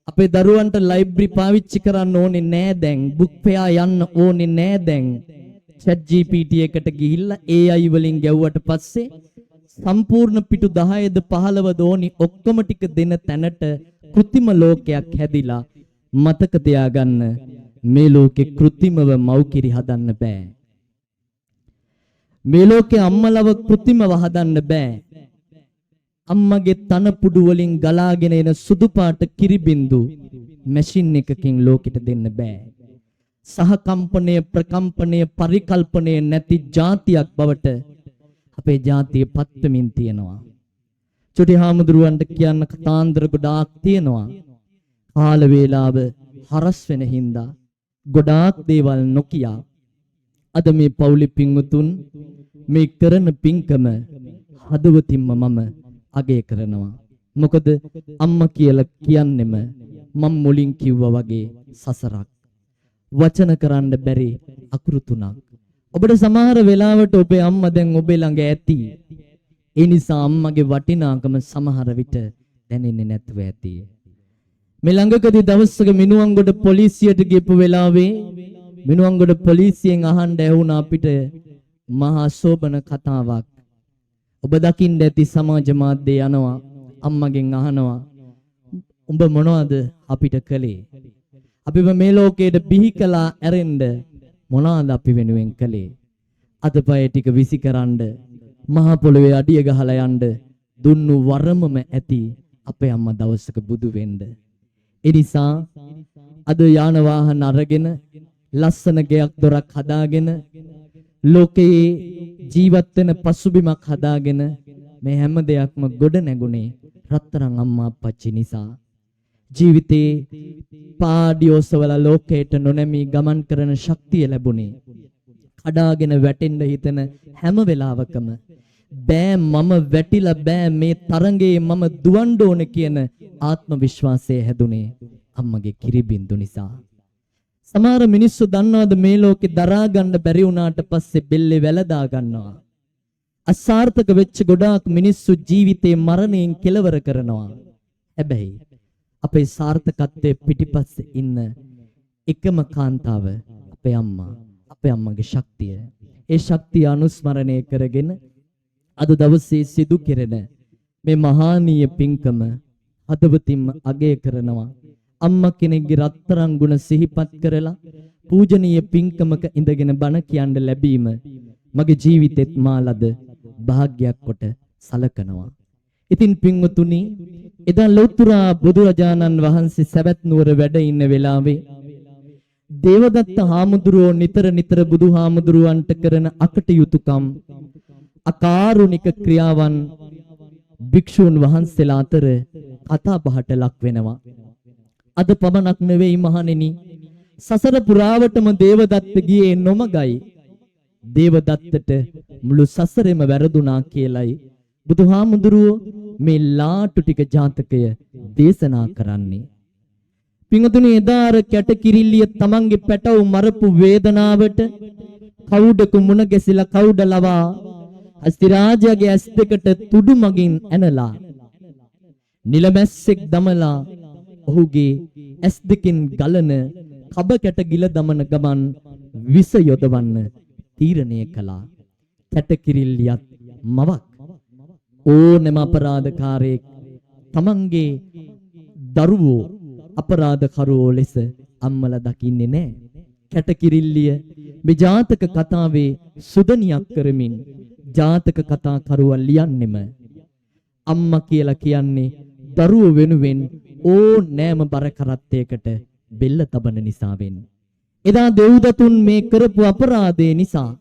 අපේ දරුවන්ට ලයිබ්‍රරි පාවිච්චි කරන්න ඕනේ නෑ දැන්. බුක් පෙයා යන්න ඕනේ නෑ දැන්. chat GPT එකට ගිහිල්ලා AI වලින් ගැව්වට පස්සේ සම්පූර්ණ පිටු 10ද 15ද ඕනි ඔක්කොම ටික දෙන තැනට કૃත්‍රිම ලෝකයක් හැදිලා මතක තියාගන්න මේ ලෝකේ કૃත්‍රිමව මව්කිරි හදන්න බෑ. මේ ලෝකේ අම්මලව કૃත්‍රිමව හදන්න බෑ. අම්මගේ තන පුඩු වලින් ගලාගෙන එන සුදු පාට කිරි බින්දු මැෂින් එකකින් ලෝකෙට දෙන්න බෑ. සහකම්පනය ප්‍රකම්පනය පරිකල්පනය නැති જાතියක් බවට අපේ ජාතිය පත් වෙමින් තියෙනවා. චොටි හාමුදුරුවන්ට කියන්න කතාන්දර ගොඩාක් තියෙනවා. කාල වේලාව හරස් වෙන හින්දා ගොඩාක් දේවල් නොකියා අද මේ පවුලේ පින්වතුන් මේ කරන පින්කම හදවතින්ම මම අගය කරනවා. මොකද අම්මා කියලා කියන්නෙම මම මුලින් කිව්වා වගේ සසරක්. වචන කරන්න බැරි අකුරු තුනක්. ඔබට සමහර වෙලාවට ඔබේ අම්මා දැන් ඔබේ ළඟ ඇති. ඒ නිසා අම්මගේ වටිනාකම සමහර විට දැනෙන්නේ නැතුව ඇති. මේ ළඟකදී දවසක මිනුවන්ගොඩ පොලිසියට ගිහපු වෙලාවේ මිනුවන්ගොඩ පොලිසියෙන් අහන්න ඇහුණා අපිට මහා සෝබන කතාවක්. ඔබ දකින්න ඇති සමාජ මාධ්‍ය යනවා අම්මගෙන් අහනවා උඹ මොනවද අපිට කළේ? අපිව මේ ලෝකයට බිහි කළා ඇරෙන්න මොනවාද අපි වෙනුවෙන් කළේ? අතපය ටික විසිකරන්න මහ පොළවේ අඩිය ගහලා යන්න දුන්නු වරමම ඇති අපේ අම්මා දවසක බුදු වෙන්න. ඒ නිසා අද යාන වාහන අරගෙන ලස්සන ගෙයක් දොරක් හදාගෙන ලෝකයේ ජීවත් වෙන පසුබිමක් හදාගෙන මේ හැම දෙයක්ම ගොඩ නැගුණේ රත්තරන් අම්මා අප්පච්චි නිසා. ජීවිතේ පාඩියෝසවල ලෝකයට නොනැමී ගමන් කරන ශක්තිය ලැබුණේ කඩාගෙන වැටෙන්න හිතන හැම වෙලාවකම බෑ මම වැටිලා බෑ මේ තරංගයේ මම දුවන්න ඕන කියන ආත්ම විශ්වාසය හැදුනේ අම්මගේ කිරිබින්දු නිසා. සමහර මිනිස්සු දන්නවද මේ ලෝකේ දරා ගන්න බැරි වුණාට පස්සේ බෙල්ලේ වැලදා ගන්නවා. අසාර්ථක වෙච්ච ගොඩාක් මිනිස්සු ජීවිතේ මරණයෙන් කෙලවර කරනවා. හැබැයි අපේ සාර්ථකත්වයේ පිටිපස්සේ ඉන්න එකම කාන්තාව අපේ අම්මා. අපේ අම්මගේ ශක්තිය. ඒ ශක්තිය අනුස්මරණය කරගෙන අද දවසේ සිදු කෙරෙන මේ මහානීය පින්කම හදවතින්ම අගය කරනවා. අම්මා කෙනෙක්ගේ රත්තරන් ගුණ සිහිපත් කරලා පූජනීය පින්කමක ඉඳගෙන බණ කියන්න ලැබීම මගේ ජීවිතෙත් මාලද භාග්‍යයක් කොට සලකනවා. ඉතින් පින්වතුනි එදා ලෞතුරා බුදුරජාණන් වහන්සේ සවැත් නුවර වැඩ ඉන්න වෙලාවේ දේවදත්ත හාමුදුරුවෝ නිතර බුදුහාමුදුරුවන්ට කරන අකටයුතුකම් අකාරුණික ක්‍රියාවන් භික්ෂූන් වහන්සේලා අතර කතා බහට ලක් වෙනවා. අද පමණක් නෙවෙයි මහණෙනි සසර පුරාවටම දේවදත්ත ගියේ නොමගයි. දේවදත්තට මුළු සසරෙම වැරදුනා කියලයි බුදුහාමුදුරුවෝ මේ ලාටු ටික ජාතකය දේශනා කරන්නේ. පින්වතුනි එදා අර කැට කිරිල්ලිය තමන්ගේ පැටව මරපු වේදනාවට කවුඩක මුණ ගැසිලා කවුඩ ලවා අස්තිරාජයාගේ ඇස් දෙකට තුඩු මගින් ඇනලා නිලමැස්සෙක් දමලා ඔහුගේ ඇස් දෙකින් ගලන කබ කැට ගිල දමන ගමන් විස යොදවන්න තීරණය කළා. කැට කිරිල්ලියත් මවක් ඕනෑම අපරාධකාරයෙක් තමන්ගේ දරුවෝ අපරාධකරුවෝ ලෙස අම්මලා දකින්නේ නැහැ. කැට කිරිල්ලිය මේ ජාතක කතාවේ සුදනියක් කරමින් ජාතක කතා කරුවන් ලියන්නෙම අම්මා කියලා කියන්නේ දරුවෝ වෙනුවෙන් ඕනෑම බර කරත්තයකට බෙල්ල තබන නිසාවෙන්. එදා දෙව්දතුන් මේ කරපු අපරාධය නිසා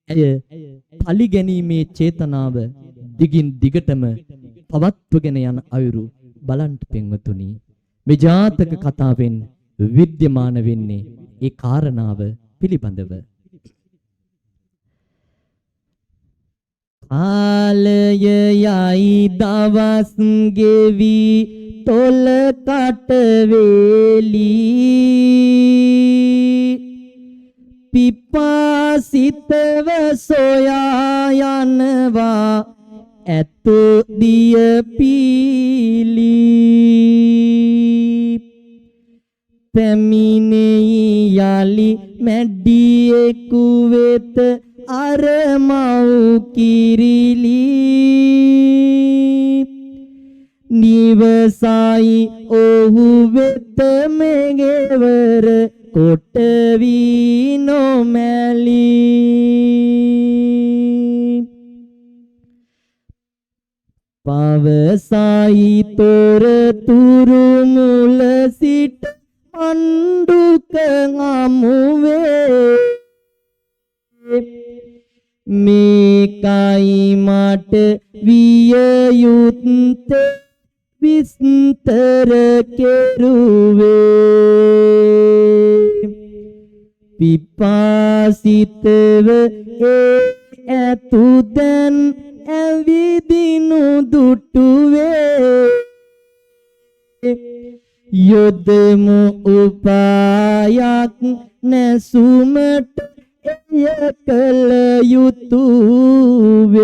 ඇය පරිගැනීමේ චේතනාව දිගින් දිගටම පවත්වගෙන යන අයුරු බලන්න පින්වතුනි. මේ ජාතක කතාවෙන් විද්‍යමාන වෙන්නේ ඒ කාරණාව පිළිබඳව. කාලය යයි දවස් ගෙවි තොල කට වේලි පිපාසිතව සොයා යනවා ඇතු දිය පීලි පැමිණෙයි යලි මැඩියෙකු වෙත අර මව් කිරිලි නිවසයි ඔහු වෙත මෙගෙවර කොට වී නොමැලි පවසයි තොරතුරු මුල සිට අඬුක හමුවේ මේකයි මට විය යුත්තේ විස්තර කෙරුවේ පිපාසිතව ඇතු දැන් ඇවිදිනු දුටුවේ යොදමු උපායක් නැසුමට එය කළ යුතුවේ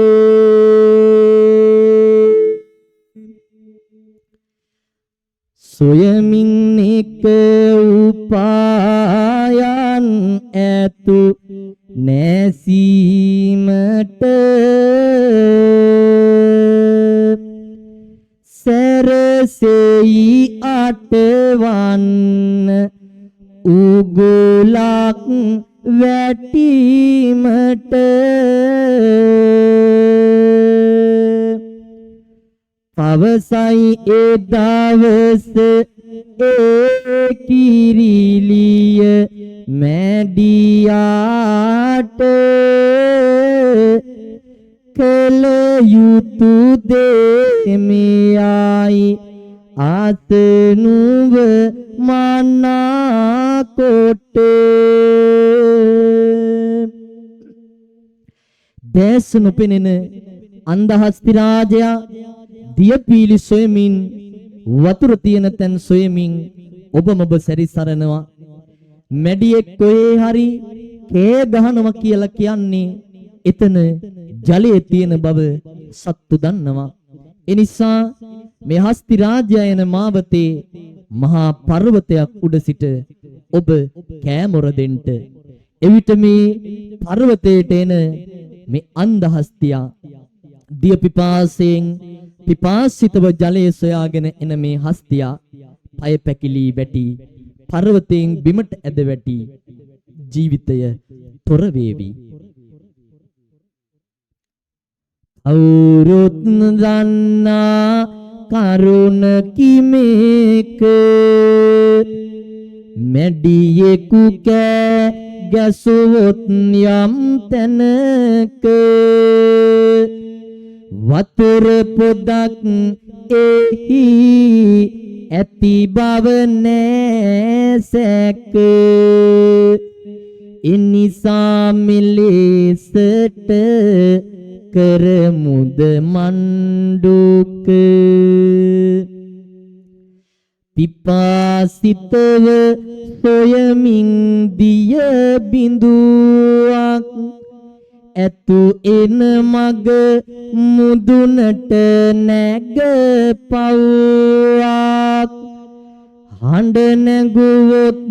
සොයමින් එක උපායන් ඇතු නැසීමට සැරසෙයි අටවන්න උගුලක් වැටීමට පවසයි ඒ දවස ඒ කිරිලිය මැඩියාට කළ යුතු දේ මෙයයි ආතනුව මනාකොට දැස නොපෙනෙන අන්ධහස්ති රාජයා දියපීලි සොයමින් වතුර තියෙන තැන් සොයමින් ඔබමොබ සැරිසරනවා මැඩියෙක් කොහේ හරි කෑ ගහනවා කියලා කියන්නේ එතන ජලයේ තියෙන බව සත්තු දන්නවා එනිසා මේ හස්ති රාජ්‍යය යන මාවතේ මහා පර්වතයක් උඩ සිට ඔබ කෑමොර දෙන්න එවිට මේ පර්වතයට එන මේ අන්ධහස්තියා දිය පිපාසයෙන් පිපාසිතව ජලයේ සොයාගෙන එන මේ හස්තියා පය පැකිලී වැටි පර්වතයෙන් බිමට ඇද වැටි ජීවිතය තොර වේවි අවුරුත් දන්නා කරුණ කිමේක මැඩියෙකු කෑ ගැසුවොත් යම් තැනක වතුර පොදක් එහි ඇති බව නැසැක එනිසා මෙලෙසට කරමුද මණ්ඩුක පිපාසිතව සොයමින් දිය බිඳුවක් ඇතු එන මග මුදුනට නැග පවුවක් හඬ නැගුවොත්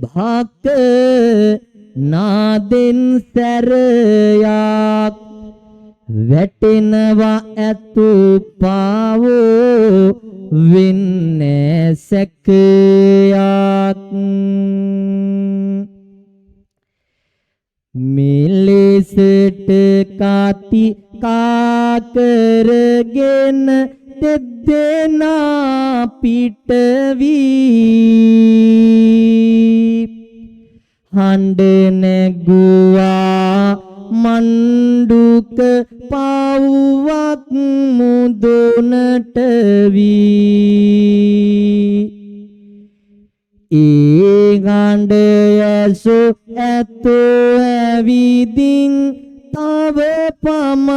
භාක නාදෙන් සැරයක් වැටෙනවා ඇතු පාවෝ වෙන්නේ සැකයක් මෙලෙසට කාති කාකරගෙන දෙදෙනා පිට වී හඬ නැගුවා මණ්ඩුක පවුවක් මුදුනට වී ඒ ගඬ ඇසු ඇතෝ ඇවිදින් තව පමානොවී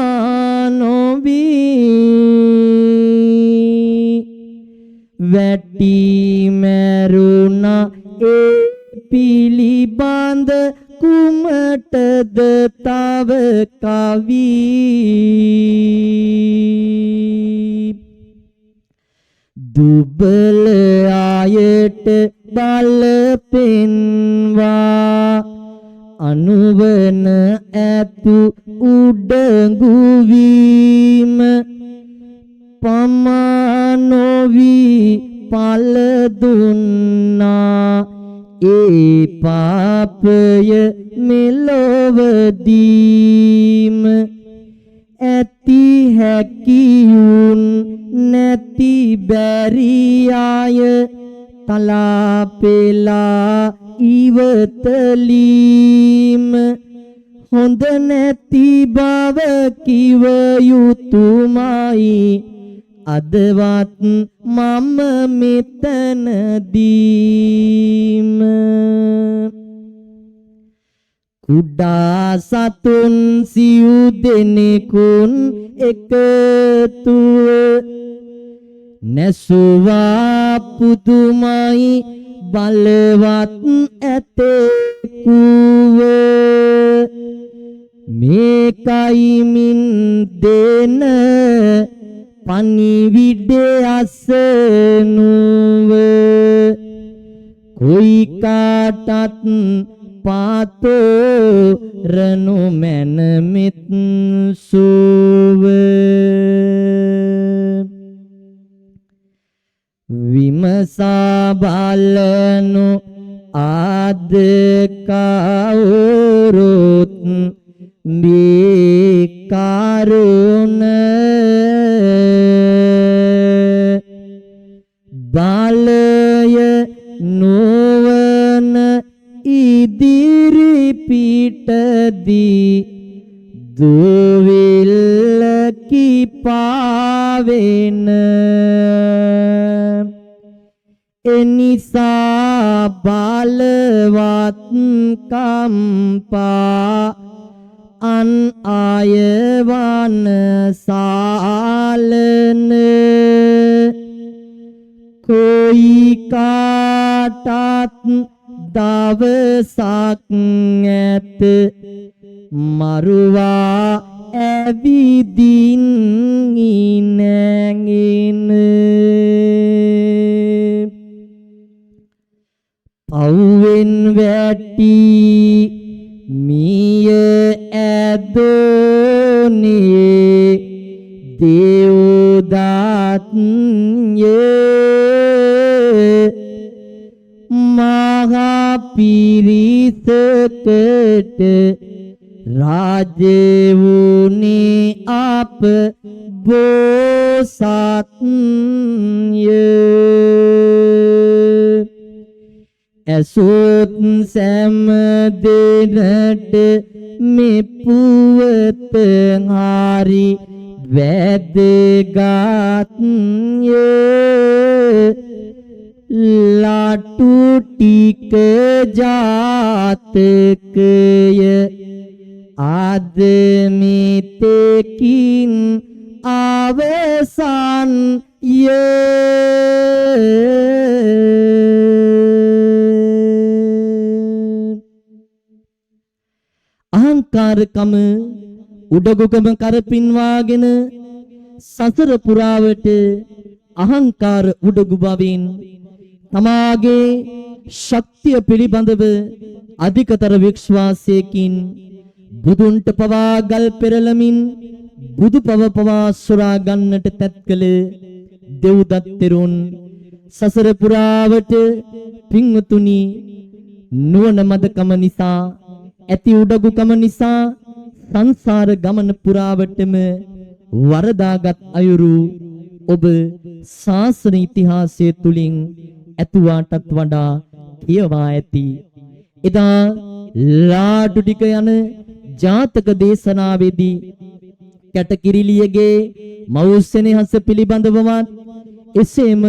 වැටි මැරුණා ඒ පිළිබඳ කුමටද තව කවි දුබල ආයට බලපෙන්වා අනුවන ඇතු උඩඟු වීම පමානොවී පල දුන්නා ඒ පාපය මෙලොවදීම ඇති හැකියුන් නැති බැරි අය තලා පෙලා ඉවතලීම හොඳ නැති බව කිව යුතුමයි අදවත් මම මෙතනදීම කුඩා සතුන් සිව් දෙනෙකුන් එකතුව නැසුවා පුදුමයි බලවත් ඇතෙකුව මේකයි මින් දෙන පණිවිඩ අසනුව කොයි කාටත් පාතෝ රණු මැනමිත් සුව විමසා බලනු ආද කවුරුත් මේ කරුණ බලය නොවන ඉදිරි පිටදී දුවිල්ල කිපාවෙන එනිසා බලවත් කම්පා අන් අයවන සාලන කොයි කාටත් දවසක් ඇත මරුවා ඇවිදින් නැගෙන පව්වෙන් වැටි මිය ඇදෝනේ දේවදත්යේ මහා පිරිසකට රාජවුනේ අප බෝසත්ය ඇසොත් සෑම දෙනට මේ පුවත හරි වැදගත්ය ලාටු ටික ජාතකය ආද මෙතෙකින් අවසන් අහංකාරකම උඩගුකම කරපින්වාගෙන සසර පුරාවට අහංකාර උඩගු බවින් තමාගේ ශක්තිය පිළිබඳව අධිකතර විශ්වාසයකින් බුදුන්ට පවා ගල් පෙරළමින් බුදු පව පවා සොරා ගන්නට තැත් කළ දෙව්දත් තෙරුන් සසර පුරාවට පින්වතුනි නුවණ මදකම නිසා ඇති උඩගුකම නිසා සංසාර ගමන පුරාවටම වරදාගත් අයුරු ඔබ ශාසන ඉතිහාසය තුලින් ඇතුවාටත් වඩා කියවා ඇති. එදා ලාඩු ටික යන ජාතක දේශනාවේදී කැටකිරිලියගේ මෞස්සෙනෙහස පිළිබඳවවත් එසේම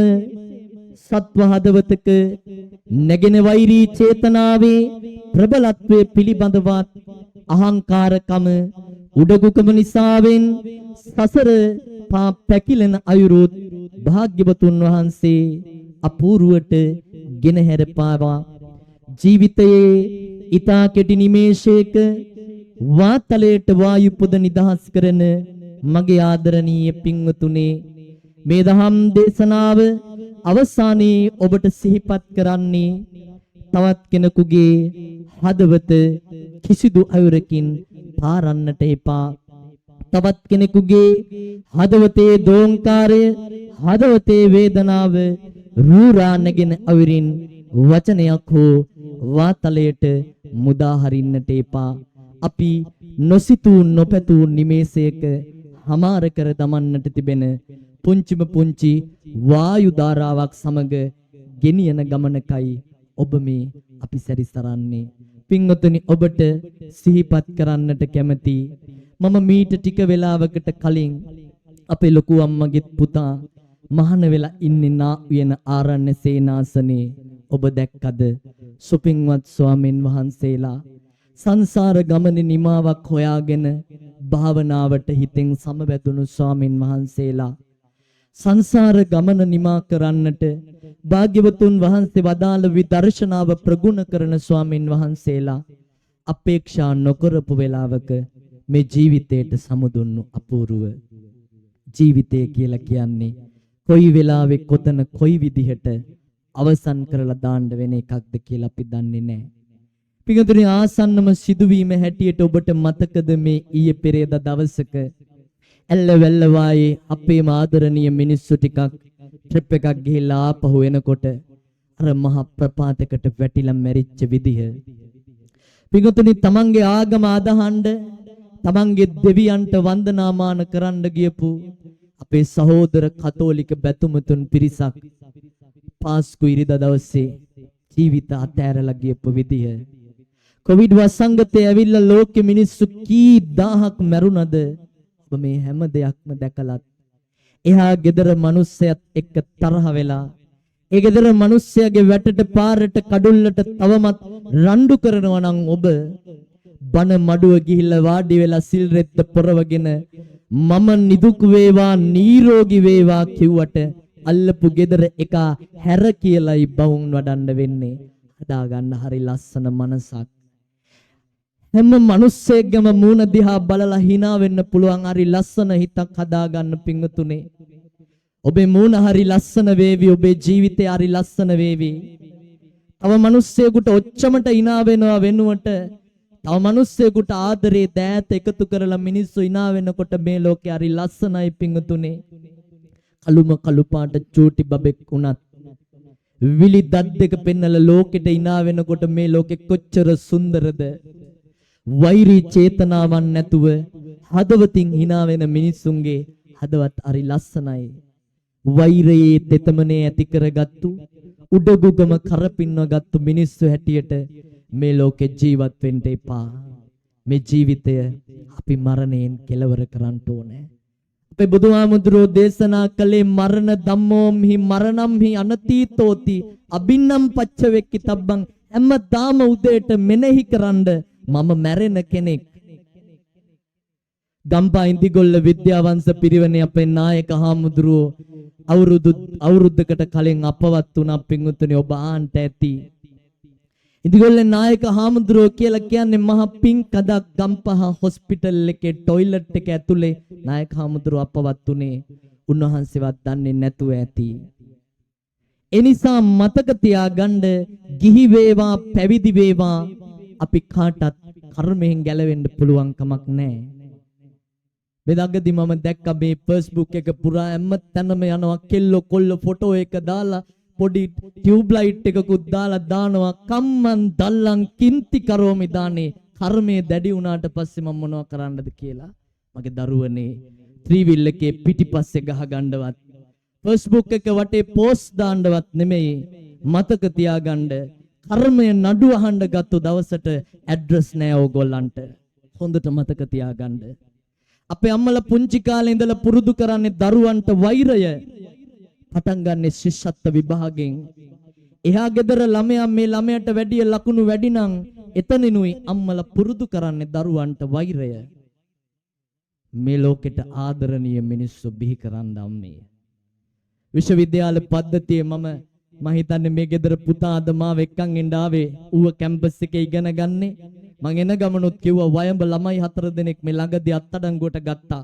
සත්ව හදවතක නැගෙන වෛරී චේතනාවේ ප්‍රබලත්වයේ පිළිබඳවත් අහංකාරකම උඩගුකම නිසාවෙන් සසර පා පැකිලෙන අයුරුත් භාග්‍යවතුන් වහන්සේ අපූර්වට ගෙනහැර පාවා ජීවිතයේ ඊතා කෙටි නිමේෂයක වාතලයට වායු පොද නිදහස් කරන මගේ ආදරණීය පින්වතුනේ මේ දහම් දේශනාව අවසානයේ ඔබට සිහිපත් කරන්නේ තවත් කෙනෙකුගේ හදවත කිසිදු අයුරකින් පාරන්නට එපා. තවත් කෙනෙකුගේ හදවතේ දෝංකාරය හදවතේ වේදනාව රූරා නැගෙන අවිරින් වචනයක් හෝ වාතලයට මුදා හරින්නට එපා. අපි නොසිතූ නොපැතූ නිමේෂයක හමාර කර දමන්නට තිබෙන පුංචිම පුංචි වායු ධාරාවක් සමග ගෙනියන ගමනකයි ඔබ මේ අපි සැරිසරන්නේ. පින්වතුනි ඔබට සිහිපත් කරන්නට කැමැති මම මීට ටික වෙලාවකට කලින් අපේ ලොකු අම්මගේ පුතා මහාන වෙලා ඉන්නේ නා උයන ආරණ්‍ය සේනාසනේ ඔබ දැක්කද? සුපින්වත් ස්වාමින් වහන්සේලා සංසාර ගමනේ නිමාවක් හොයාගෙන භාවනාවට හිතෙන් සමවැදුණු ස්වාමින් වහන්සේලා සංසාර ගමන නිමා කරන්නට භාග්‍යවතුන් වහන්සේ වදාළ විදර්ශනාව ප්‍රගුණ කරන ස්වාමින් වහන්සේලා අපේක්ෂා නොකරපු වෙලාවක මේ ජීවිතයට සමුදුන්නු අපූර්ව ජීවිතය කියලා කියන්නේ කොයි වෙලාවෙ කොතන කොයි විදිහට අවසන් කරලා දාන්න වෙන එකක්ද කියලා අපි දන්නේ නැහැ. පිටුතුනි ආසන්නම සිදුවීම හැටියට ඔබට මතකද මේ ඊයේ පෙරේදා දවසක ඇල්ල වැල්ල වායේ අපේ ආදරණීය මිනිස්සු ටිකක් ට්‍රිප් එකක් ගිහිල්ලා ආපහු එනකොට අර මහ ප්‍රපාතයකට වැටිලා මැරිච්ච විදිහ. පිටුතුනි තමන්ගේ ආගම අදහන්න තමන්ගේ දෙවියන්ට වන්දනාමාන කරන්න ගියපු අපේ සහෝදර කතෝලික බැතුමුතුන් පිරිසක් පාස්කු ඉරිදා දවසේ ජීවිත අතෑරලා ගියපු විදිහ. කොවිඩ් වසංගතය ඇවිල්ලා ලෝකෙ මිනිස්සු කී දහහක් මැරුණද? ඔබ මේ හැම දෙයක්ම දැකලත් එහා ගෙදර මිනිස්සයත් එක්ක තරහ වෙලා ඒ ගෙදර මිනිස්සයාගේ වැටට පාරට කඩුල්ලට තවමත් රණ්ඩු කරනවා නම් ඔබ බන මඩුව ගිහිල්ලා වාඩි වෙලා සිල් රෙද්ද පොරවගෙන මම නිදුක් වේවා නිරෝගී වේවා කිව්වට අල්ලපු ගෙදර එක හැර කියලායි බවුන් වඩන්න වෙන්නේ. හදා ගන්න හරි ලස්සන මනසක්. හැම මිනිස්සෙක්ගම මූණ දිහා බලලා hina වෙන්න පුළුවන් හරි ලස්සන හිතක් හදා ගන්න පිංගුතුනේ. ඔබේ මූණ හරි ලස්සන වේවි, ඔබේ ජීවිතය හරි ලස්සන වේවි. තව මිනිස්සෙකුට ඔච්චමට hina වෙනවා වෙනුවට තව මිනිස්සෙකුට ආදරේ දෑත එකතු කරලා මිනිස්සු hina වෙනකොට මේ ලෝකේ හරි ලස්සනයි පිංගුතුනේ. කළුම කළු පාට චූටි බබෙක් උනත් විලි දත් දෙක පෙන්නලා ලෝකෙට hina වෙනකොට මේ ලෝකෙ කොච්චර සුන්දරද? වෛරී චේතනාවන් නැතුව හදවතින් hina වෙන මිනිසුන්ගේ හදවත් හරි ලස්සනයි. වෛරයේ තෙතමනේ ඇති කරගත්තු උඩගුගම කරපින්නවගත්තු මිනිස්සු හැටියට මේ ලෝකෙ ජීවත් වෙන්න එපා. මේ ජීවිතය අපි මරණයෙන් කෙලවර කරන්න ඕනේ. අපේ බුදුහාමුදුරෝ දේශනා කළේ මරණ ධම්මෝම්හි මරණම්හි අනතීතෝති අබින්නම් පච්ච වෙක්කි තබ්බං. හැමදාම උදේට මෙනෙහි කරන්ඩ මම මැරෙන කෙනෙක්. ගම්පා ඉන්දිගොල්ල විද්‍යාවංශ පිරිවෙනේ අපේ නායක හාමුදුරුවෝ අවුරුද්දකට කලින් අපවත් වුණා පින්වතුනි. ඔබ ආන්ට ඇති ඉන්දිගොල්ල නායක හාමුදුරුවෝ කියලා කියන්නේ මහ පිංකදක් ගම්පහ හොස්පිටල් එකේ টয়ලට් එක ඇතුලේ නායක හාමුදුරුවෝ අපවත් උනේ. උන්වහන්සේවත් දන්නේ නැතුව ඇති. එනිසා මතක තියාගන්න ගිහි වේවා පැවිදි වේවා අපි කාටත් කර්මයෙන් ගැලවෙන්න පුළුවන් කමක් නැහැ. මෙදගදී මම දැක්ක මේ Facebook එක පුරා හැම තැනම යනවා කෙල්ලෝ කොල්ලෝ ෆොටෝ එක දාලා පොඩි ටියුබ් ලයිට් එකකුත් දාලා දානවා කම්මන් දල්ලන් කින්ති කරෝමි දානේ කර්මයේ දැඩි වුණාට පස්සේ මම මොනව කරන්නද කියලා මගේ දරුවනේ ත්‍රිවිල් එකේ පිටිපස්සේ ගහ ගන්නවත් Facebook එක වටේ පෝස්ට් දාන්නවත් නෙමෙයි මතක තියාගන්න කර්මය නඩු අහන්න ගත්ත දවසට ඇඩ්‍රස් නෑ ඕගොල්ලන්ට හොඳට මතක තියාගන්න අපේ අම්මලා පුංචි කාලේ ඉඳලා පුරුදු කරන්නේ දරුවන්ට වෛරය පටන් ගන්න ශිෂ්‍යත්ව විභාගයෙන් එහා ගෙදර ළමයා මේ ළමයට වැඩි ලකුණු වැඩි නම් එතනිනුයි අම්මලා පුරුදු කරන්නේ දරුවන්ට වෛරය මේ ලෝකෙට ආදරණීය මිනිස්සු බිහි කරන්න අම්මේ විශ්වවිද්‍යාල පද්ධතියේ මම හිතන්නේ මේ ගෙදර පුතා අද මාව එක්කන් එන්න ආවේ ඌව කැම්පස් එකේ ඉගෙන ගන්නේ මං එන ගමනොත් කිව්වා වයඹ ළමයි 4 දෙනෙක් මේ ළඟදී අත්අඩංගුවට ගත්තා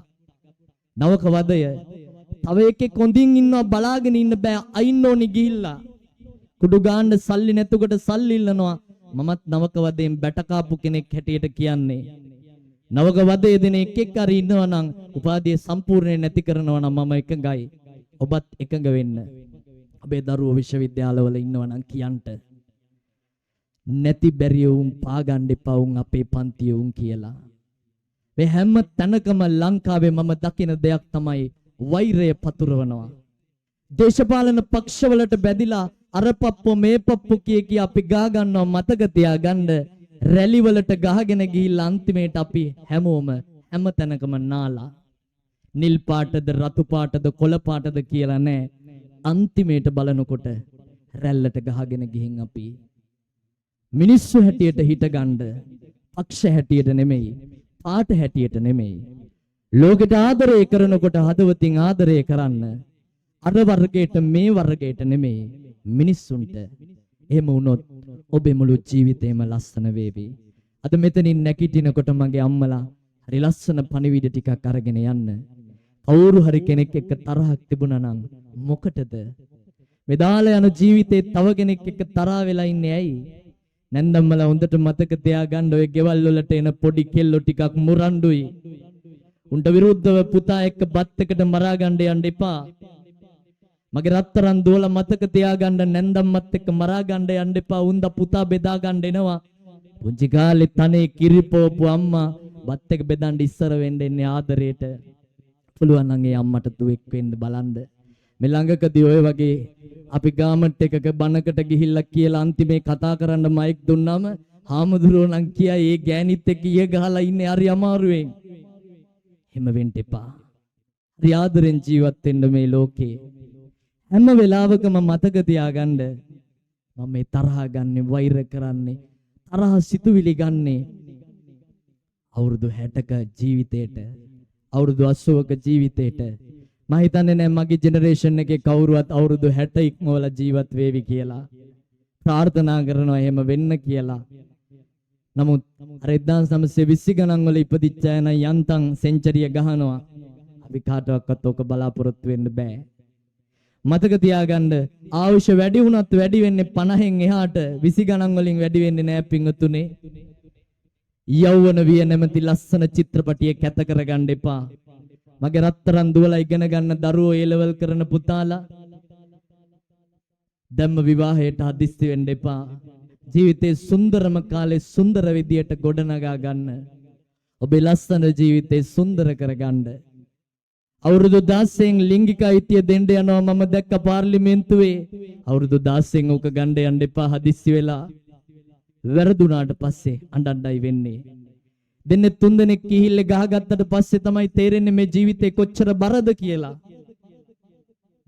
නවක වදය තව එකෙක් කොඳින් ඉන්නවා බලාගෙන ඉන්න බෑ අයින් ඕනි ගිහිල්ලා කුඩු ගාන්න සල්ලි නැතුකොට සල්ලි ඉල්ලනවා මමත් නවක වදයෙන් බැටකාපු කෙනෙක් හැටියට කියන්නේ නවක වදයේ දෙන එකෙක් හරි ඉන්නවා නම් උපාධිය සම්පූර්ණයෙන් නැති කරනවා නම් මම එකඟයි ඔබත් එකඟ වෙන්න අපේ දරුවෝ විශ්වවිද්‍යාලවල ඉන්නවා නම් කියන්ට නැති බැරි වුන් පාගන්න එපා වුන් අපේ පන්තිය වුන් කියලා මේ හැම තැනකම ලංකාවේ මම දකින දෙයක් තමයි වෛරය පතුරවනවා දේශපාලන පක්ෂවලට බැඳිලා අර පප්පෝ මේ පප්පෝ කිය අපි ගා ගන්නවා මතක තියාගන්න රැලි වලට ගහගෙන ගිහිල්ලා අන්තිමේට අපි හැමෝම හැම තැනකම නාලා නිල් පාටද රතු පාටද කොළ පාටද කියලා නෑ අන්තිමේට බලනකොට රැල්ලට ගහගෙන ගිහින් අපි මිනිස්සු හැටියට හිටගන්න පක්ෂ හැටියට නෙමෙයි පාට හැටියට නෙමෙයි ලෝකෙට ආදරය කරනකොට හදවතින් ආදරය කරන්න අර වර්ගයට මේ වර්ගයට නෙමෙයි මිනිස්සුන්ට එහෙම වුණොත් ඔබේ මුළු ජීවිතේම ලස්සන වේවි අද මෙතනින් නැගිටිනකොට මගේ අම්මලා හරි ලස්සන පණිවිඩ ටිකක් අරගෙන යන්න කවුරු හරි කෙනෙක් එක්ක තරහක් තිබුණා නම් මොකටද මෙදාලා යන ජීවිතේ තව කෙනෙක් එක්ක තරහ වෙලා ඉන්නේ ඇයි නැන්දම්මලා හොඳට මතක තියාගන්න ඔය ගෙවල් වලට එන පොඩි කෙල්ලෝ ටිකක් මුරණ්ඩුයි උන්ට විරුද්ධව පුතා එක්ක බත් එකට මරා ගන්න යන්න එපා මගේ රත්තරන් දෝල මතක තියාගන්න නැන්දම්මත් එක්ක මරා ගන්න යන්න එපා උන්ද පුතා බෙදා ගන්න එනවා පුංචි කාලේ තනේ කිරිපෝපු අම්මා බත් එක බෙදන්න ඉස්සර වෙන්න එන්නේ ආදරේට පුළුවන් නම් ඒ අම්මට දුවෙක් වෙන්න බලන්න මේ ළඟකදී ඔය වගේ අපි ගාමන්ට් එකක බණකට ගිහිල්ලා කියලා අන්තිමේ කතා කරන්න මයික් දුන්නාම හාමුදුරුවෝ නම් කියයි ඒ ගෑනිත් එක්ක ඊය ගහලා ඉන්නේ හරි අමාරුවෙන් එහෙම වෙන්න එපා හරි ආදරෙන් ජීවත් වෙන්න මේ ලෝකේ හැම වෙලාවකම මතක තියාගන්න මම මේ තරහ ගන්නේ වෛර කරන්නේ තරහ සිතුවිලි ගන්නේ අවුරුදු 60ක ජීවිතේට අවුරුදු 80ක ජීවිතේට මම හිතන්නේ නෑ මගේ ජෙනරේෂන් එකේ කවුරුවත් අවුරුදු 60 ඉක්මවලා ජීවත් වේවි කියලා ප්‍රාර්ථනා කරනවා එහෙම වෙන්න කියලා නමුත් අර 1920 ගණන් වල ඉපදිච්ච අය නම් යන්තම් සෙන්චරිය ගහනවා අපි කාටවත් ඔක බලාපොරොත්තු වෙන්න බෑ මතක තියාගන්න ආයුෂ වැඩි වුණත් වැඩි වෙන්නේ 50න් එහාට 20 ගණන් වලින් වැඩි වෙන්නේ නෑ පිංගුතුනේ යෞවන විය නැමැති ලස්සන චිත්‍රපටිය කැත කරගන්න එපා මගේ රත්තරන් දුවලා ඉගෙන ගන්න දරුවෝ ඒ ලෙවල් කරන පුතාලා ධම්ම විවාහයට හදිස්සි වෙන්න එපා ජීවිතේ සුන්දරම කාලේ සුන්දර විදියට ගොඩනගා ගන්න ඔබේ ලස්සන ජීවිතේ සුන්දර කරගන්න අවුරුදු 16න් ලිංගික අයිතිය දෙන්න යනවා මම දැක්ක පාර්ලිමේන්තුවේ අවුරුදු 16න් උක ගන්න යන්න එපා හදිස්සි වෙලා වැරදුනාට පස්සේ අඬන්නයි වෙන්නේ දෙන්නේ 3 දෙනෙක් කිහිල්ලේ ගහගත්තට පස්සේ තමයි තේරෙන්නේ මේ ජීවිතේ කොච්චර බරද කියලා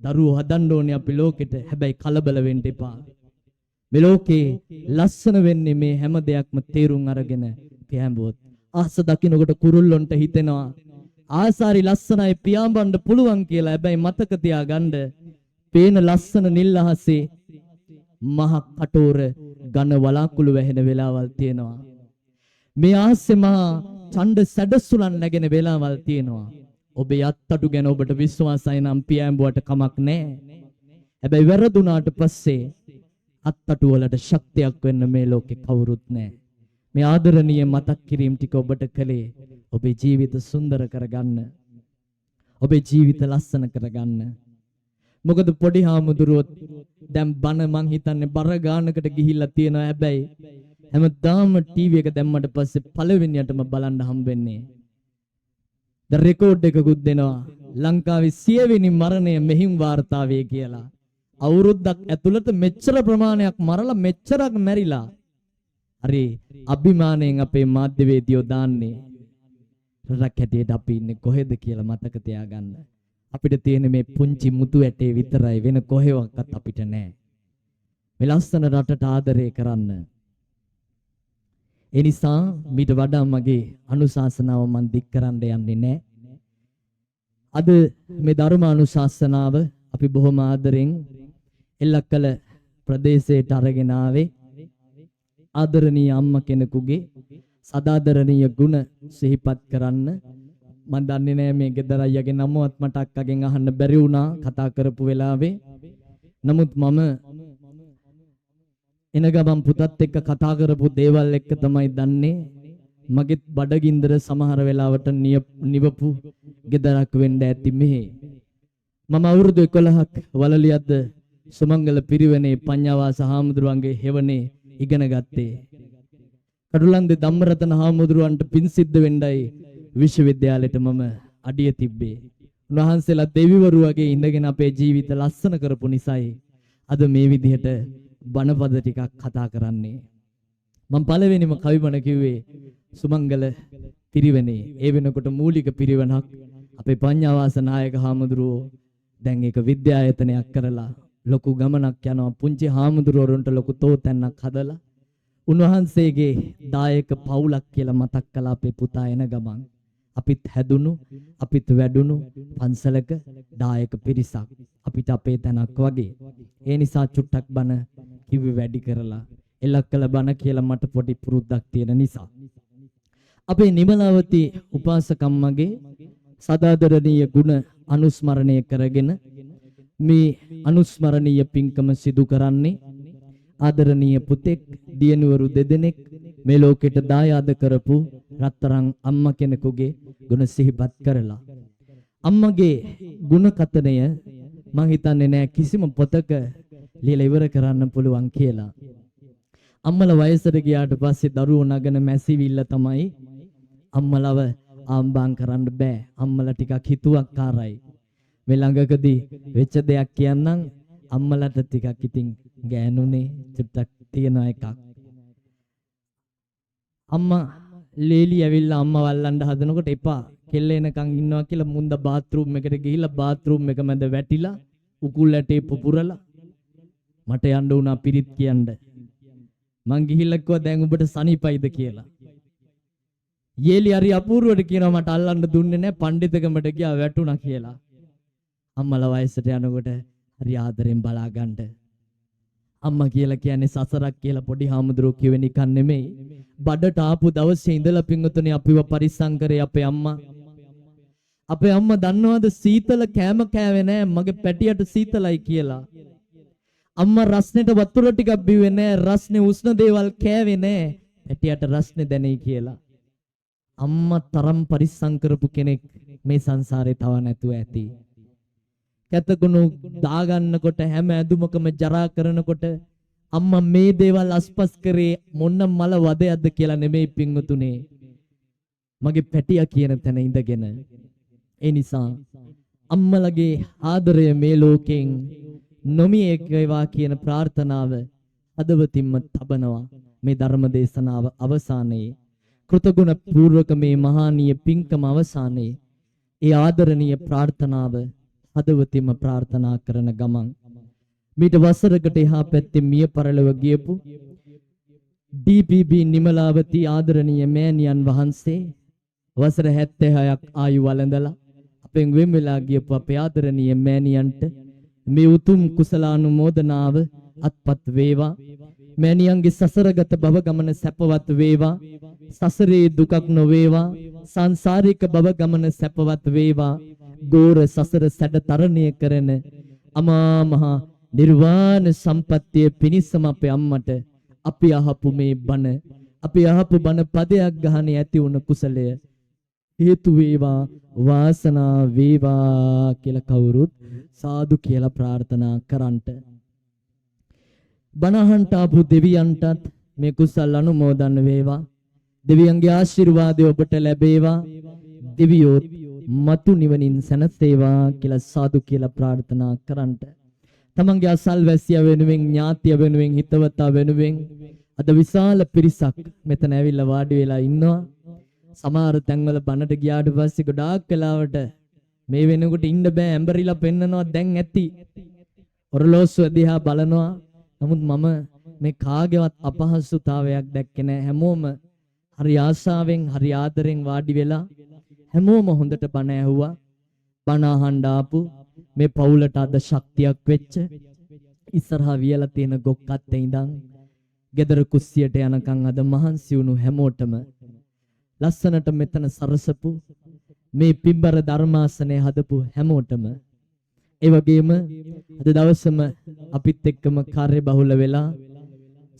දරුවෝ හදන්න ඕනේ අපි ලෝකෙට හැබැයි කලබල වෙන්න එපා මේ ලෝකේ ලස්සන වෙන්නේ මේ හැම දෙයක්ම තේරුම් අරගෙන පියාඹුවොත් ආස දකින්නකොට කුරුල්ලොන්ට හිතෙනවා ආසාරි ලස්සනයි පියාඹන්න පුළුවන් කියලා හැබැයි මතක තියාගන්න පේන ලස්සන නිල් අහසේ මහ කටෝර ඝන වලාකුළු වැහෙන වෙලාවල් තියෙනවා මේ ආස්සේ මහා ඡණ්ඩ සැඩසුලන් නැගෙන වෙලාවල් තියෙනවා ඔබේ අත්තටු ගැන ඔබට විශ්වාසයි නම් පියාඹුවට කමක් නැහැ හැබැයි වැරදුනාට පස්සේ අත්තටු වලට ශක්තියක් වෙන්න මේ ලෝකේ කවුරුත් නැහැ මේ ආදරණීය මතක් කිරීම ටික ඔබට කලේ ඔබේ ජීවිත සුන්දර කරගන්න ඔබේ ජීවිත ලස්සන කරගන්න මොකද පොඩි හාමුදුරුවොත් දැන් බන මං හිතන්නේ බර ගානකට ගිහිල්ලා තියෙනවා හැබැයි හැමදාම ටීවී එක දැම්මට පස්සේ පළවෙනියටම බලන්න හම්බෙන්නේ ද රෙකෝඩ් එකකුත් දෙනවා ලංකාවේ 100 වෙනි මරණය මෙහිම වාර්තා වේ කියලා. අවුරුද්දක් ඇතුළත මෙච්චර ප්‍රමාණයක් මරලා මෙච්චරක් මැරිලා. හරි අභිමාණයෙන් අපේ මාධ්‍යවේදියෝ දාන්නේ රටක් හැටියට අපි ඉන්නේ කොහෙද කියලා මතක තියාගන්න. අපිට තියෙන මේ පුංචි මුතු ඇටේ විතරයි වෙන කොහෙවත් අපිට නැහැ. මේ ලස්සන රටට ආදරය කරන්න. ඒ නිසා මීට වඩා මගේ අනුශාසනාව මම දික් කරන්න යන්නේ නැහැ. අද මේ ධර්ම අනුශාසනාව අපි බොහොම ආදරෙන් එල්ලකල ප්‍රදේශයට අරගෙන ආවේ ආදරණීය අම්මා කෙනෙකුගේ සදාදරණීය ගුණ සිහිපත් කරන්න. මම දන්නේ නැහැ මේ ගෙදර අයියාගේ නමවත් මට අක්කගෙන් අහන්න බැරි වුණා කතා කරපු වෙලාවේ. නමුත් මම එන ගමන් පුතත් එක්ක කතා කරපු දේවල් එක්ක තමයි දන්නේ මගෙත් බඩගින්දර සමහර වෙලාවට නිවපු ගෙදරක් වෙන්න ඇති මෙහි. මම අවුරුදු 11ක් වලලියද්ද සුමංගල පිරිවෙනේ පඤ්ඤාවාස හාමුදුරුවන්ගේ හෙවනේ ඉගෙන ගත්තේ. කඩුලන්දේ ධම්මරතන හාමුදුරුවන්ට පින් සිද්ධ වෙන්නයි විශ්වවිද්‍යාලෙට මම අඩිය තිබ්බේ. උන්වහන්සේලා දෙවිවරු වගේ ඉඳගෙන අපේ ජීවිත ලස්සන කරපු නිසායි අද මේ විදිහට බණපද ටිකක් කතා කරන්නේ. මම පළවෙනිම කවිබණ කිව්වේ සුමංගල පිරිවෙනේ. ඒ වෙනකොට මූලික පිරිවනක් අපේ පඤ්ඤාවාස නායක හාමුදුරුවෝ දැන් ඒක විද්‍යායතනයක් කරලා ලොකු ගමනක් යනවා. පුංචි හාමුදුරුවරුන්ට ලොකු තෝතැන්නක් හදලා උන්වහන්සේගේ දායක පවුලක් කියලා මතක් කළා අපේ පුතා එන ගමන්. අපිත් හැදුණු අපිත් වැඩුණු පන්සලක දායක පිරිසක් අපිට අපේ තැනක් වගේ. ඒ නිසා චුට්ටක් බණ කිව්වේ වැඩි කරලා එලක්කල බණ කියලා මට පොඩි පුරුද්දක් තියෙන නිසා. අපේ නිමලාවති උපාසකම්මගේ සදාදරණීය ගුණ අනුස්මරණය කරගෙන මේ අනුස්මරණීය පින්කම සිදු කරන්නේ ආදරණීය පුතෙක් දියණිවරු දෙදෙනෙක් මේ ලෝකෙට දායාද කරපු රත්තරන් අම්මා කෙනෙකුගේ ගුණ සිහිපත් කරලා. අම්මගේ ගුණ කතනය මං හිතන්නේ නෑ කිසිම පොතක ලියලා ඉවර කරන්න පුළුවන් කියලා. අම්මලා වයසට ගියාට පස්සේ දරුවෝ නගන මැසිවිල්ල තමයි අම්මලව ආම්බාම් කරන්න බෑ. අම්මලා ටිකක් හිතුවක්කාරයි. මේ ළඟකදී වෙච්ච දෙයක් කියන්නම් අම්මලාට ටිකක් ඉතින් ගෑනුනේ චුට්ටක් තියෙන එකක්. අම්මා ලේලි ඇවිල්ලා අම්මා වල්ලන්න හදනකොට එපා කෙල්ල එනකන් ඉන්නවා කියලා මුන්ද බාත්රූම් එකට ගිහිල්ලා බාත්රූම් එක මැද වැටිලා උකුල් ඇටේ පුපුරලා මට යන්න උනා පිරිත් කියන්න. මං ගිහිල්ලා කිව්වා දැන් උඹට සනීපයිද කියලා. යේලි හරි අපූර්වට කියනවා මට අල්ලන්න දුන්නේ නැහැ පඬිතුකමට ගියා වැටුණා කියලා. අම්මලා වයසට යනකොට හරි ආදරෙන් බලා ගන්නට. අම්මා කියලා කියන්නේ සසරක් කියලා පොඩි හාමුදුරුවෝ කියවෙ නිකන් නෙමෙයි. බඩට ආපු දවසේ ඉඳලා පින්වතුනි අපිව පරිස්සම් කරේ අපේ අම්මා. අපේ අම්මා දන්නවද සීතල කෑම කෑවේ නෑ මගේ පැටියට සීතලයි කියලා. අම්මා රස්නෙට වතුර ටිකක් බිව්වේ නෑ රස්නේ උෂ්ණ දේවල් කෑවේ නෑ පැටියට රස්නේ දැනෙයි කියලා. අම්මා තරම් පරිස්සම් කරපු කෙනෙක් මේ සංසාරේ තව නැතුව ඇති. කැතකුණු දාගන්නකොට හැම ඇඳුමකම ජරා කරනකොට අම්මා මේ දේවල් අස්පස් කරේ මොන්න මල වදයක්ද කියලා නෙමෙයි පින්වතුනේ. මගේ පැටියා කියන තැන ඉඳගෙන. ඒ නිසා අම්මලගේ ආදරය මේ ලෝකෙන් නොමියෙක් වේවා කියන ප්‍රාර්ථනාව අදවතින්ම තබනවා. මේ ධර්ම දේශනාව අවසානයේ කෘතගුණ පූර්වක මේ මහානීය පින්කම අවසානයේ ඒ ආදරණීය ප්‍රාර්ථනාව හදවතින්ම ප්‍රාර්ථනා කරන ගමන් මීට වසරකට එහා පැත්තේ මිය පරලොව ගියපු DPB නිමලාවති ආදරණීය මෑණියන් වහන්සේ වසර 76ක් ආයු වළඳලා අපෙන් වෙන් වෙලා ගියපු අපේ ආදරණීය මෑණියන්ට මේ උතුම් කුසලානුමෝදනාව අත්පත් වේවා. මෑණියන්ගේ සසරගත භව ගමන සැපවත් වේවා. සසරේ දුකක් නොවේවා. සංසාරික භව ගමන සැපවත් වේවා. ගෝර සසර සැඩ තරණය කරන අමා මහ නිර්වාණ සම්පත්තිය පිණිසම අපේ අම්මට අපි අහපු මේ බණ අපි අහපු බණ පදයක් ගහන්නේ ඇති වුණ කුසලය හේතු වේවා වාසනා වේවා කියලා කවුරුත් සාදු කියලා ප්‍රාර්ථනා කරන්ට. බණ අහන්ට ආපු දෙවියන්ටත් මේ කුසල් අනුමෝදන් වේවා. දෙවියන්ගේ ආශිර්වාදය ඔබට ලැබේවා. දෙවියෝ මතු නිවනින් සැනසේවා කියලා සාදු කියලා ප්‍රාර්ථනා කරන්ට. තමන්ගේ අසල්වැසියා වෙනුවෙන්, ඥාතිය වෙනුවෙන්, හිතවතා වෙනුවෙන් අද විශාල පිරිසක් මෙතන ඇවිල්ලා වාඩි වෙලා ඉන්නවා. සමහර තැන්වල බණට ගියාට පස්සේ ගොඩාක් වෙලාවට මේ වෙනකොට ඉන්න බෑ, ඇඹරිලා පෙන්නනවා දැන් ඇති. ඔරලෝසුව දිහා බලනවා. නමුත් මම මේ කාගේවත් අපහසුතාවයක් දැක්කේ නෑ. හැමෝම හරි ආශාවෙන්, හරි ආදරෙන් වාඩි වෙලා හැමෝම හොඳට බණ ඇහුවා. බණ අහන්න ආපු මේ පවුලට අද ශක්තියක් වෙච්ච, ඉස්සරහා වියලා තියෙන ගොක්කත් ඉඳන් ගෙදර කුස්සියට යනකම් අද මහන්සි වුණු හැමෝටම ලස්සනට මෙතන සරසපු මේ පිම්බර ධර්මාසනය හදපු හැමෝටම, ඒ වගේම අද දවසම අපිත් එක්කම කාර්යබහුල වෙලා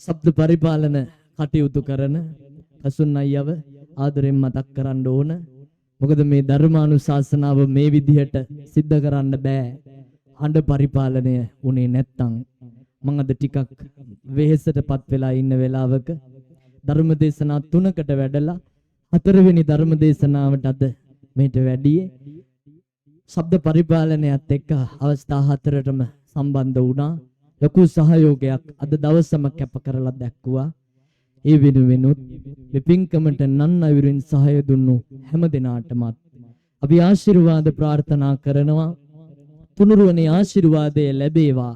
ශබ්ද පරිපාලන කටයුතු කරන කසුන් අයියව ආදරෙන් මතක් කරන්න ඕන. මොකද මේ ධර්මානුශාසනාව මේ විදිහට සිද්ධ කරන්න බෑ හඬ පරිපාලනය උනේ නැත්තම්. මම අද ටිකක් වෙහෙසටපත් වෙලා ඉන්න වෙලාවක ධර්මදේශනා 3කට වැඩලා 4වෙනි ධර්මදේශනාවට අද මේට වැඩියේ ශබ්ද පරිපාලනයත් එක්ක අවස්ථා 4ටම සම්බන්ධ වුණා. ලොකු සහයෝගයක් අද දවසම කැප කරලා දැක්කුවා. ඒ වෙනුවෙනුත් විපින්කමට නන් අයුරින් සහාය දුන්නු හැම දිනාටමත් අපි ආශිර්වාද ප්‍රාර්ථනා කරනවා. තුනුරුවනේ ආශිර්වාදය ලැබේවා.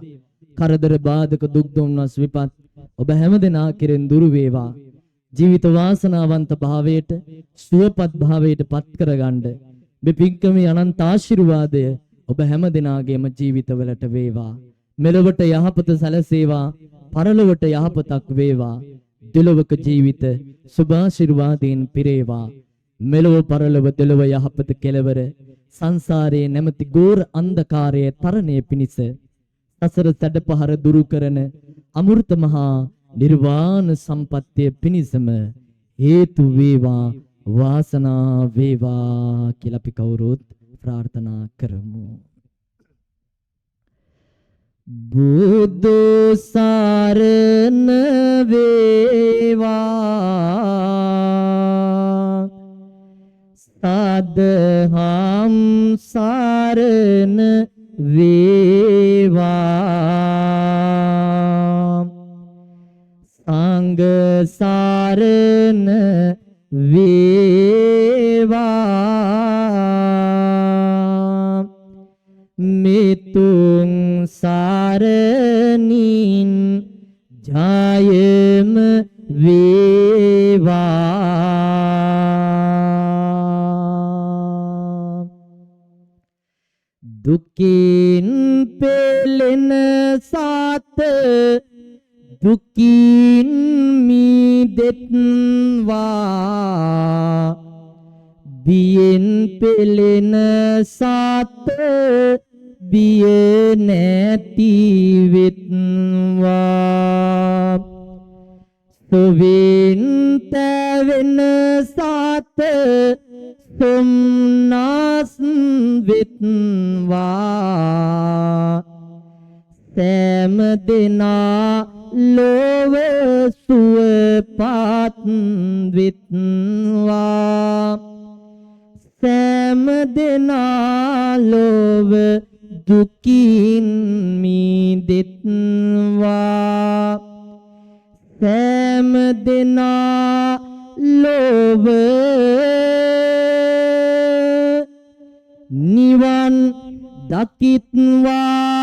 කරදර බාධක දුක් දුම්නස් විපත් ඔබ හැම දිනා කෙරෙන් දුරු වේවා. ජීවිත වාසනාවන්ත භාවයට, සුවපත් භාවයට පත් කරගන්න විපින්කමේ අනන්ත ආශිර්වාදය ඔබ හැම දිනාගේම ජීවිතවලට වේවා. මෙලොවට යහපත සැලසේවා, පරලොවට යහපතක් වේවා. දෙලොවක ජීවිත සුභාශිර්වාදයෙන් පිරේවා. මෙලොව පරලොව දෙලොව යහපත කෙලවර සංසාරයේ නැමැති ගෝර අන්ධකාරයේ තරණය පිණිස සසර සැඩපහර දුරු කරන අමෘත මහා නිර්වාණ සම්පත්තිය පිණිසම හේතු වේවා, වාසනා වේවා කියලා අපි කවුරුත් ප්‍රාර්ථනා කරමු. බුදු සරණ වේවා, සදහම් සරණ වේවා, සංඝ සරණ වේවා, මිතුං සරණින් ජයම වේවා. දුකින් පෙළෙන සත දුකින් මිදෙත්වා, බියෙන් පෙළෙන සත බිය නැති වෙත්වා, සොවින් තැවෙන සත සොම්නස් වෙත්වා, සෑම දෙනා ලොව සුවපත් වෙත්වා, සෑම දෙනා ලොව දුකින් මිදෙත්වා, සෑම දෙනා ලොව නිවන් දකිත්වා.